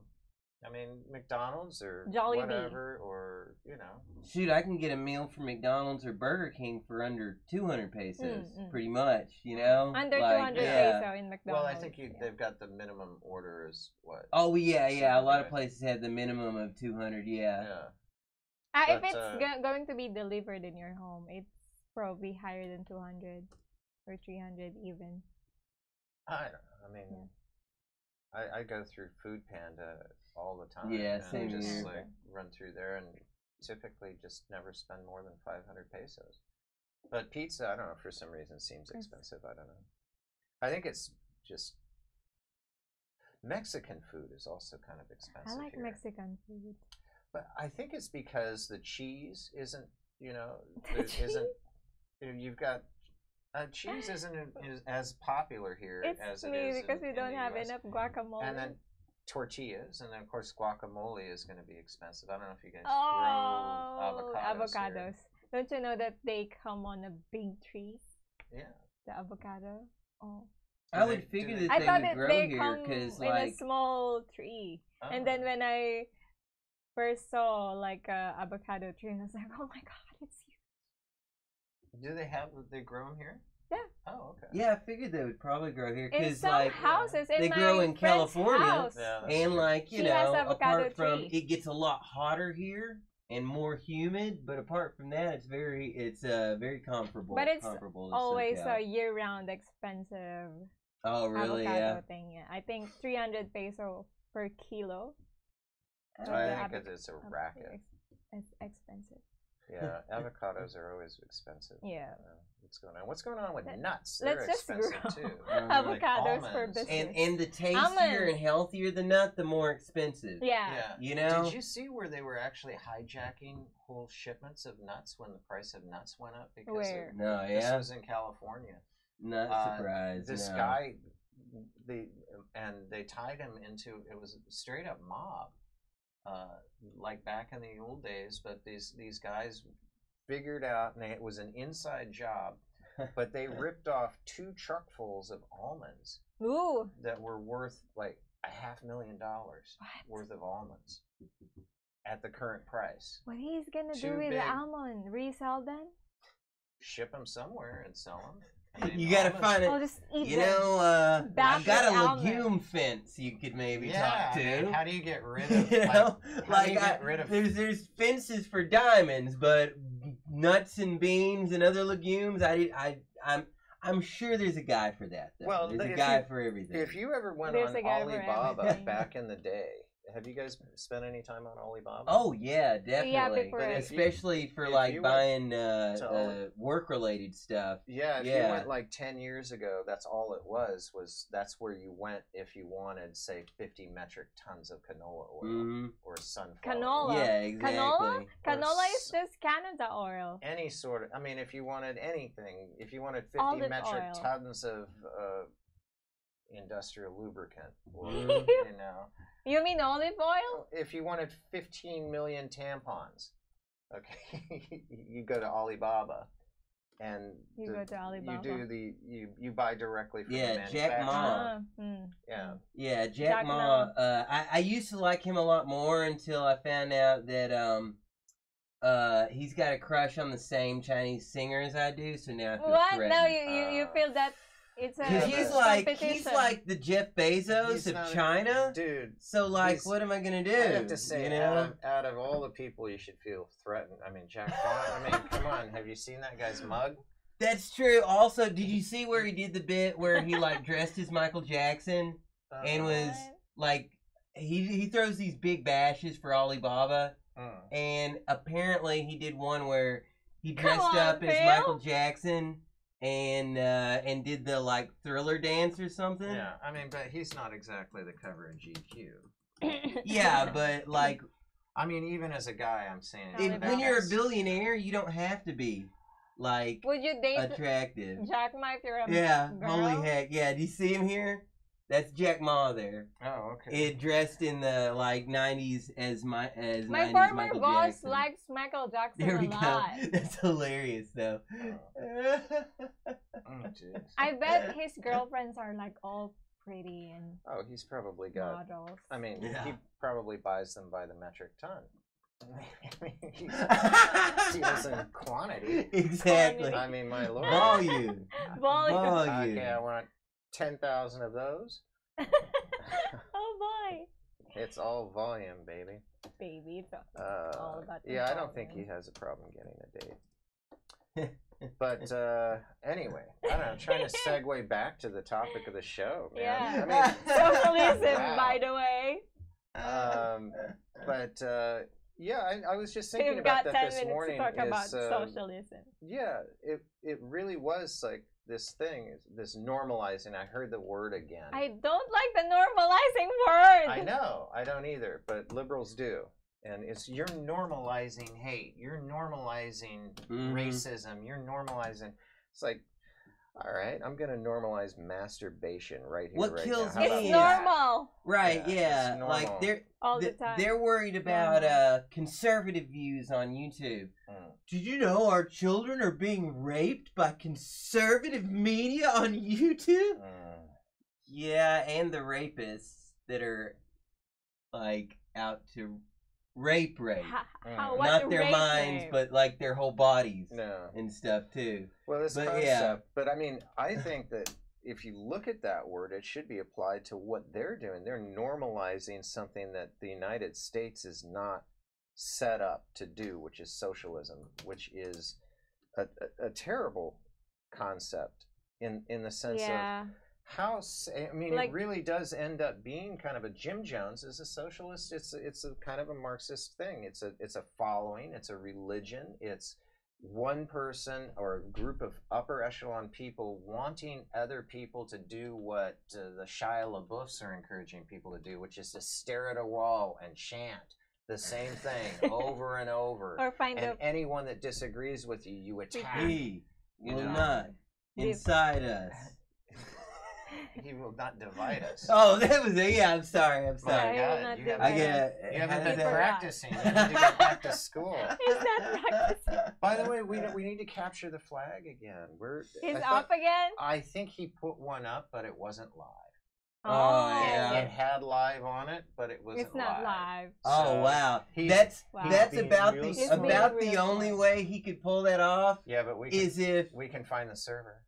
I mean, McDonald's or Jollibee. whatever, or you know. Shoot, I can get a meal from McDonald's or Burger King for under 200 pesos, pretty much, you know? Under like, 200 yeah. peso in McDonald's. Well, I think they've got the minimum order is what? Oh, yeah. A lot of Right. places have the minimum of 200, yeah. If But, it's going to be delivered in your home, it's probably higher than 200 or 300 even. I don't know. I mean, I go through Food Panda all the time. Yeah, and same just here. like run through there and typically just never spend more than 500 pesos. But pizza, I don't know, for some reason seems expensive. I don't know. I think it's just Mexican food is also kind of expensive. I like here. Mexican food. But I think it's because the cheese isn't, you know, The there isn't. You've got cheese isn't as popular here as it is because we in don't the have US. enough guacamole. And then tortillas, and then of course guacamole is going to be expensive. I don't know if you guys oh, grow avocados. avocados. Don't you know that they come on a big tree? Yeah. The avocado. Oh. I would figure that I they thought would that grow they here come because, in like, a small tree. And then when I first saw like a avocado tree, I was like, oh my god, it's huge. Do they grow them here? Yeah. Oh, okay. yeah, I figured they would probably grow here In because, some like, houses, in they my grow in friend's California, house. Yeah, that's and true. like, you She has know, avocado apart from tree. it gets a lot hotter here and more humid, but apart from that, it's very comparable. But it's comparable to always SoCal. a year-round expensive Oh, really? avocado Yeah. thing. Yeah. I think 300 peso per kilo. I think it's a racket. It's expensive. Yeah, avocados are always expensive. Yeah. What's going on with nuts? Let's They're just expensive grow too. avocados Like for almonds. business. And the tastier Almonds. and healthier the nut, the more expensive. Yeah. Yeah. You know? Did you see where they were actually hijacking whole shipments of nuts when the price of nuts went up? Because Where? No, This yeah. was in California. Not surprised. This no. guy, they tied him into, it was a straight up mob, like back in the old days. But these guys figured out, and it was an inside job, but they ripped off 2 truckfuls of almonds Ooh. that were worth like $500,000 worth of almonds at the current price. What he's gonna Too do with big. the almond? Resell them? Ship them somewhere and sell them. I mean, You gotta almonds- find I'll it. just eat You them. know, Bash I've got a with almond. legume fence you could maybe talk to. man, how do you get rid of You know, how do you get rid of there's fences for diamonds, but nuts and beans and other legumes, I'm sure there's a guy for that. Though. Well, there's a if guy you- for everything. If you ever went There's on a guy for Alibaba everything. back in the day, have you guys spent any time on Alibaba? Oh yeah, definitely. before But it. Especially for if like you went buying to work-related stuff. Yeah, if you Yeah. went like 10 years ago, that's all it was that's where you went if you wanted, say, 50 metric tons of canola oil Mhm. or sunflower Canola. oil. Yeah, exactly. Canola? Or Canola is s- just Canada oil. Any sort of, I mean, if you wanted anything, if you wanted 50 Olive metric oil. tons of industrial lubricant, or, Mhm. you know, You mean olive oil? if you wanted 15 million tampons, okay, you go to Alibaba, and You go to Alibaba. You do you buy directly from Yeah, the Jack Ma. manufacturer. Yeah, Yeah, Jack Jack Ma. Ma. I used to like him a lot more until I found out that he's got a crush on the same Chinese singer as I do. So now I feel What? threatened. Now you feel that It's a Because he's competition. like the Jeff Bezos He's of not a- China. dude. So like, he's- what am I gonna do? I have to say, you know? out of all the people you should feel threatened, I mean, Jack Bond, I mean, come on, have you seen that guy's mug? That's true. Also, did you see where he did the bit where he like dressed as Michael Jackson and was like, he throws these big bashes for Alibaba, and apparently he did one where he dressed up as Michael Jackson and did the like Thriller dance or something. Yeah, I mean, but he's not exactly the cover of GQ. Yeah, but like, I mean, even as a guy, I'm saying when you're a billionaire, you don't have to be like Would you date attractive. Jack Ma if you're a Yeah, girl? holy heck. Yeah, do you see him here? That's Jack Ma there. Oh, okay. It dressed in the like 90s as My 90s former Michael boss Jackson. likes Michael Jackson There we a go. lot. That's hilarious though. Oh, jeez. I bet his girlfriends are like all pretty and Oh, he's probably got. models. I mean, Yeah. he probably buys them by the metric ton. I mean, he deals in quantity. Exactly. I mean, my lord. Volume. Volume. Volume. Okay, I want 10,000 of those. Oh boy. It's all volume, baby. Baby, it's all about the Yeah, I don't think he volume. has a problem getting a date. But anyway, I don't know. I'm trying to segue back to the topic of the show, man. Yeah. I mean, Socialism, wow. by the way. But yeah, I was just thinking We've about got that 10 this minutes morning. to talk about is, socialism. yeah, it really was like this thing, this normalizing. I heard the word again. I don't like the normalizing word. I know, I don't either, but liberals do. And it's you're normalizing hate, you're normalizing racism, you're normalizing. It's like, all right, I'm gonna normalize masturbation right here, What right kills now. me How about It's is- that? normal Right, Yeah, yeah. it's Like normal. all the time. they're worried about conservative views on YouTube. Mm. Did you know our children are being raped by conservative media on YouTube? Mm. Yeah, and the rapists that are like out to rape. What Not their rape minds, rape? but like their whole bodies No. and stuff too. Well, this But, concept, yeah. but I mean, I think that if you look at that word, it should be applied to what they're doing. They're normalizing something that the United States is not set up to do, which is socialism, which is a terrible concept in the sense of how. I mean, Like- it really does end up being kind of a Jim Jones is a socialist. It's a kind of a Marxist thing. It's a following. It's a religion. It's one person or a group of upper echelon people wanting other people to do what the Shia LaBeoufs are encouraging people to do, which is to stare at a wall and chant the same thing over and over. Or find And a anyone that disagrees with you, you attack. He You will know. not inside us. He will not divide us. Oh, that was it. Yeah, I'm sorry. My Yeah, he will God, not you divide I haven't, get. you how haven't does been that- practicing. You need to get back to school. He's not practicing. By the way, we need to capture the flag again. He's I thought- up again? I think he put one up, but it wasn't live. Oh, yeah. It had live on it, but it wasn't It's not live. Oh So wow, he's- Wow. that's being about real the smart. about He's being the real only smart. way he could pull that off Yeah, but we is if we can find the server.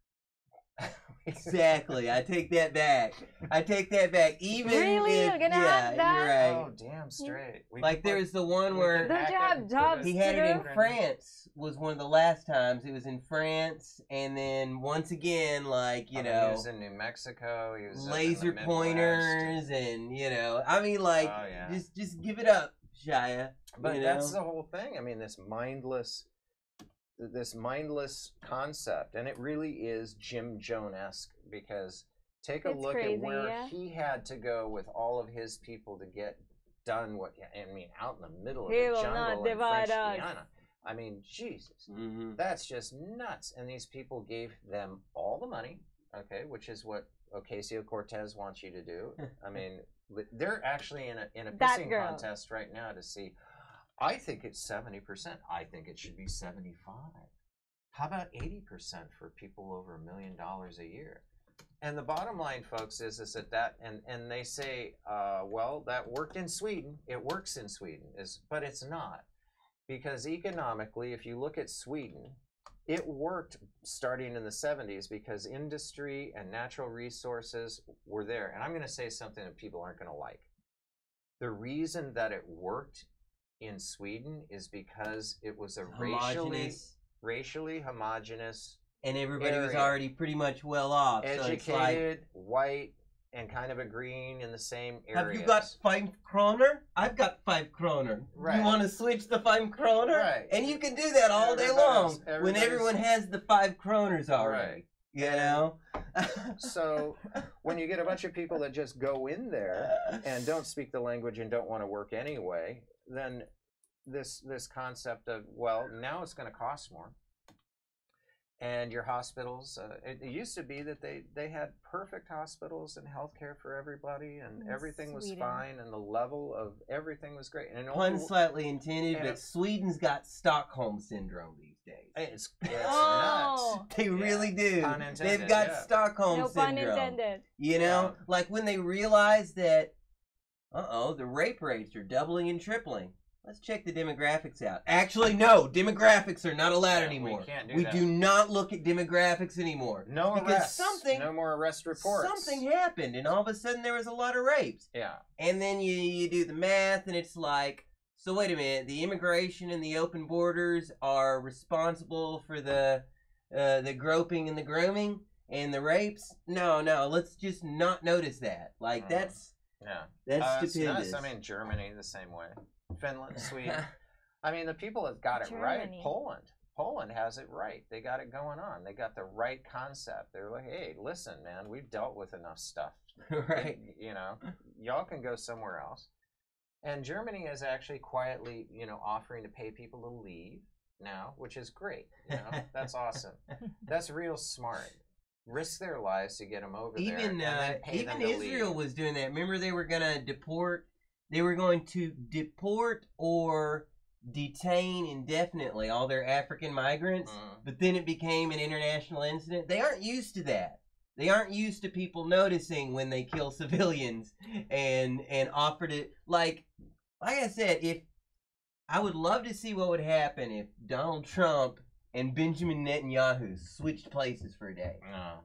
exactly. I take that back. I take that back. Even Really? if You're gonna yeah, have that? you're right. Oh, damn straight. We Like can put- there's the one we where can Don't hack you it have and put jobs he it- had it in to do? France was one of the last times. It was in France, and then once again, like I mean, he know, was in New Mexico. He was up in the laser Midwest. pointers, and I mean, like Oh, yeah. just give it up, Shia. But you that's know? the whole thing. I mean, this mindless concept, and it really is Jim Jones-esque because take a It's look crazy, at where yeah. he had to go with all of his people to get done what I mean out in the middle of He the will jungle not in divide French us. Guiana. I mean, Jesus, Mhm. that's just nuts. And these people gave them all the money, okay, which is what Ocasio-Cortez wants you to do. I mean, they're actually in a That pissing girl. contest right now to see. I think it's 70%. I think it should be 75. How about 80% for people over $1 million a year? And the bottom line, folks, is that and they say, well, that worked in Sweden. It works in Sweden, but it's not. Because economically, if you look at Sweden, it worked starting in the 70s because industry and natural resources were there. And I'm going to say something that people aren't going to like. The reason that it worked in Sweden is because it was a racially homogenous, and everybody was already pretty much well off. Educated, so it's like, white, and kind of agreeing in the same areas. Have you got 5 kroner? I've got 5 kroner. Right. You want to switch the 5 kroner? Right. And you can do that all day long when everyone has the 5 kroners already. Right. You know? So when you get a bunch of people that just go in there and don't speak the language and don't want to work anyway, then this concept of, well, now it's going to cost more. And your hospitals, it used to be that they had perfect hospitals and healthcare for everybody, and everything was fine, and the level of everything was great. And pun slightly intended, but Sweden's got Stockholm syndrome these days. It's nuts. They really do. Pun intended, They've got Stockholm syndrome. No pun intended. You know, like when they realize that, the rape rates are doubling and tripling. Let's check the demographics out. Actually, no, demographics are not allowed anymore. We can't do we that. do not look at demographics anymore. No arrests. No more arrest reports. Something happened, and all of a sudden there was a lot of rapes. Yeah. And then you do the math, and it's like, so wait a minute, the immigration and the open borders are responsible for the groping and the grooming and the rapes? No, let's just not notice that. Like, that's stupendous. I mean, Germany the same way. Finland, Sweden. I mean, the people that got it right. Poland has it right. They got it going on. They got the right concept. They're like, hey, listen, man, we've dealt with enough stuff. Right. You know, y'all can go somewhere else. And Germany is actually quietly, offering to pay people to leave now, which is great. That's awesome. That's real smart. Risk their lives to get them over there. Even Israel was doing that. Remember, they were going to deport. They were going to deport or detain indefinitely all their African migrants, but then it became an international incident. They aren't used to that. They aren't used to people noticing when they kill civilians and offered it. Like I said, I would love to see what would happen if Donald Trump and Benjamin Netanyahu switched places for a day.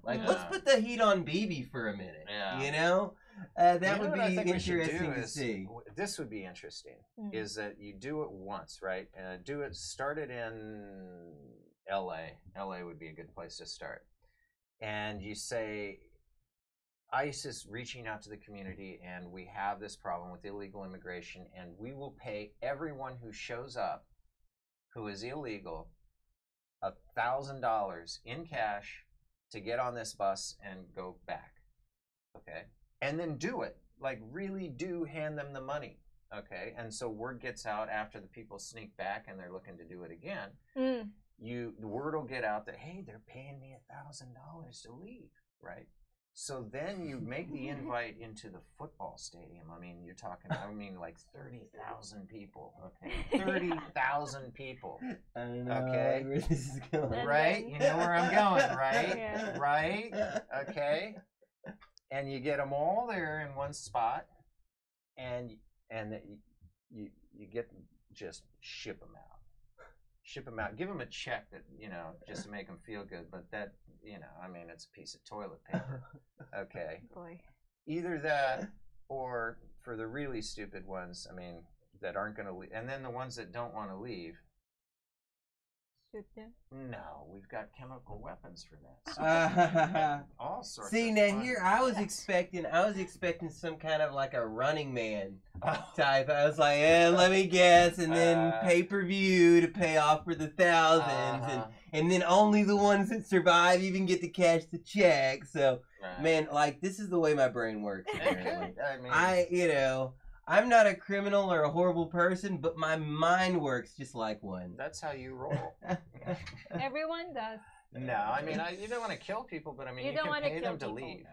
Let's put the heat on Bibi for a minute. Yeah. That would be interesting to see. This would be interesting, is that you do it once, right? Start it in LA. LA would be a good place to start. And you say, ICE is reaching out to the community, and we have this problem with illegal immigration, and we will pay everyone who shows up who is illegal $1,000 in cash to get on this bus and go back. Okay? And then do it. Like, really do hand them the money. Okay? And so word gets out after the people sneak back and they're looking to do it again. The word will get out that, hey, they're paying me $1,000 to leave. Right? So then you make the invite into the football stadium. I mean, you're talking, like 30,000 people. Okay? 30,000 people. I don't know okay? where this is going. Right? You know where I'm going, right? Yeah. Right? Okay? And you get them all there in one spot, and you get just ship them out. Ship them out. Give them a check that, just to make them feel good. But that, it's a piece of toilet paper. Okay. Boy. Either that, or for the really stupid ones, that aren't going to leave. And then the ones that don't want to leave. Shoot them? No, we've got chemical weapons for that. All sorts. See, now here I was expecting some kind of like a Running Man type. I was like, let me guess, and then pay-per-view to pay off for the thousands, and then only the ones that survive even get to cash the check. So, man, like, this is the way my brain works. Apparently. I'm not a criminal or a horrible person, but my mind works just like one. That's how you roll. Everyone does. No, you don't want to kill people, but you can pay them to leave.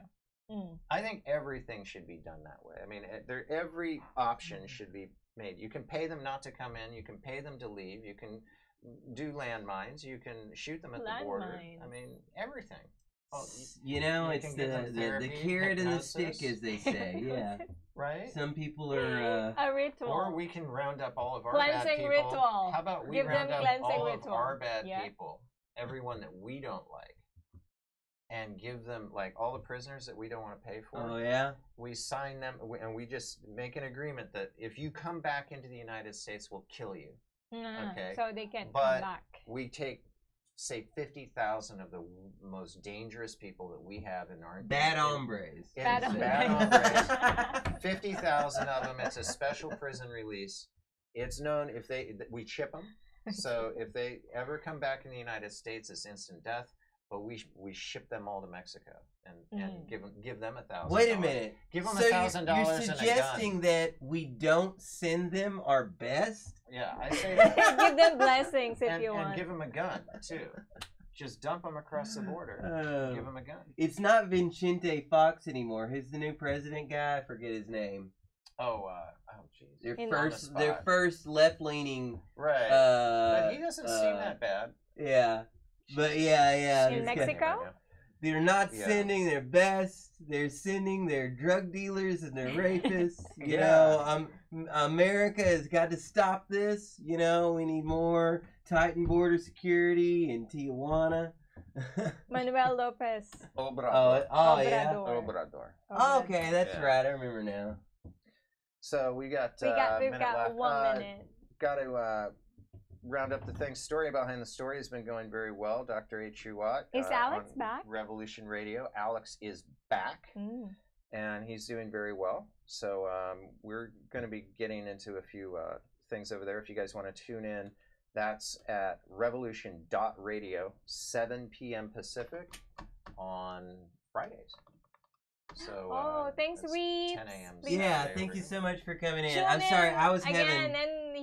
I think everything should be done that way. Every option should be made. You can pay them not to come in. You can pay them to leave. You can do landmines. You can shoot them at the border. Everything. Well, it's the carrot and the stick, as they say. Yeah. Right? Some people are... a ritual. Or we can round up all of our cleansing bad people. ritual. How about we give round them up cleansing all ritual. of our bad people everyone that we don't like, and give them, like, all the prisoners that we don't want to pay for. Oh, yeah? We sign them, and we just make an agreement that if you come back into the United States, we'll kill you. Okay? So they can But come back. we take, say, 50,000 of the most dangerous people that we have in our... Bad hombres. Bad hombres. 50,000 of them. It's a special prison release. It's known if we chip them. So if they ever come back in the United States, it's instant death. But we ship them all to Mexico and give them $1,000. Wait a minute. Give them so $1,000 you're suggesting that we don't send them our best? Yeah, I say that. Give them blessings if you want. And give them a gun, too. Just dump them across the border. Give them a gun. It's not Vicente Fox anymore. Who's the new president guy? I forget his name. Oh, jeez. Their first left-leaning... Right. But he doesn't seem that bad. Yeah. But yeah. In Mexico? They're not sending their best. They're sending their drug dealers and their rapists. You know, America has got to stop this. You know, we need more tightened border security in Tijuana. Manuel Lopez. Obrador. Yeah. Obrador. Oh, okay, that's right. I remember now. So we've got 1 minute. Got to round up the thing. Story behind the story has been going very well. Dr. H. Watt. Is Alex back? Revolution Radio. Alex is back, and he's doing very well. So we're going to be getting into a few things over there. If you guys want to tune in, that's at revolution.radio, 7 p.m. Pacific on Fridays. So thanks, Reed. 10 a.m. Yeah, thank you so much for coming in. I'm sorry, I was having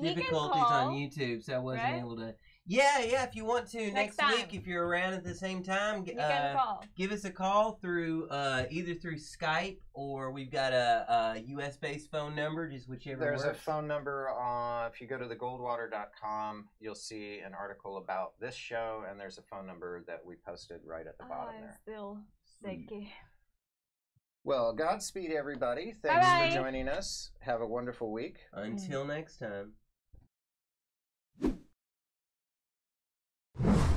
difficulties on YouTube, so I wasn't able to. Yeah, if you want to next week, if you're around at the same time, you can call. Give us a call through either through Skype or we've got a US-based phone number, just whichever There's works. a phone number if you go to thegoldwater.com, you'll see an article about this show, and there's a phone number that we posted right at the bottom there. Still sicky. Well, Godspeed, everybody. Thanks for joining us. Have a wonderful week. Until next time.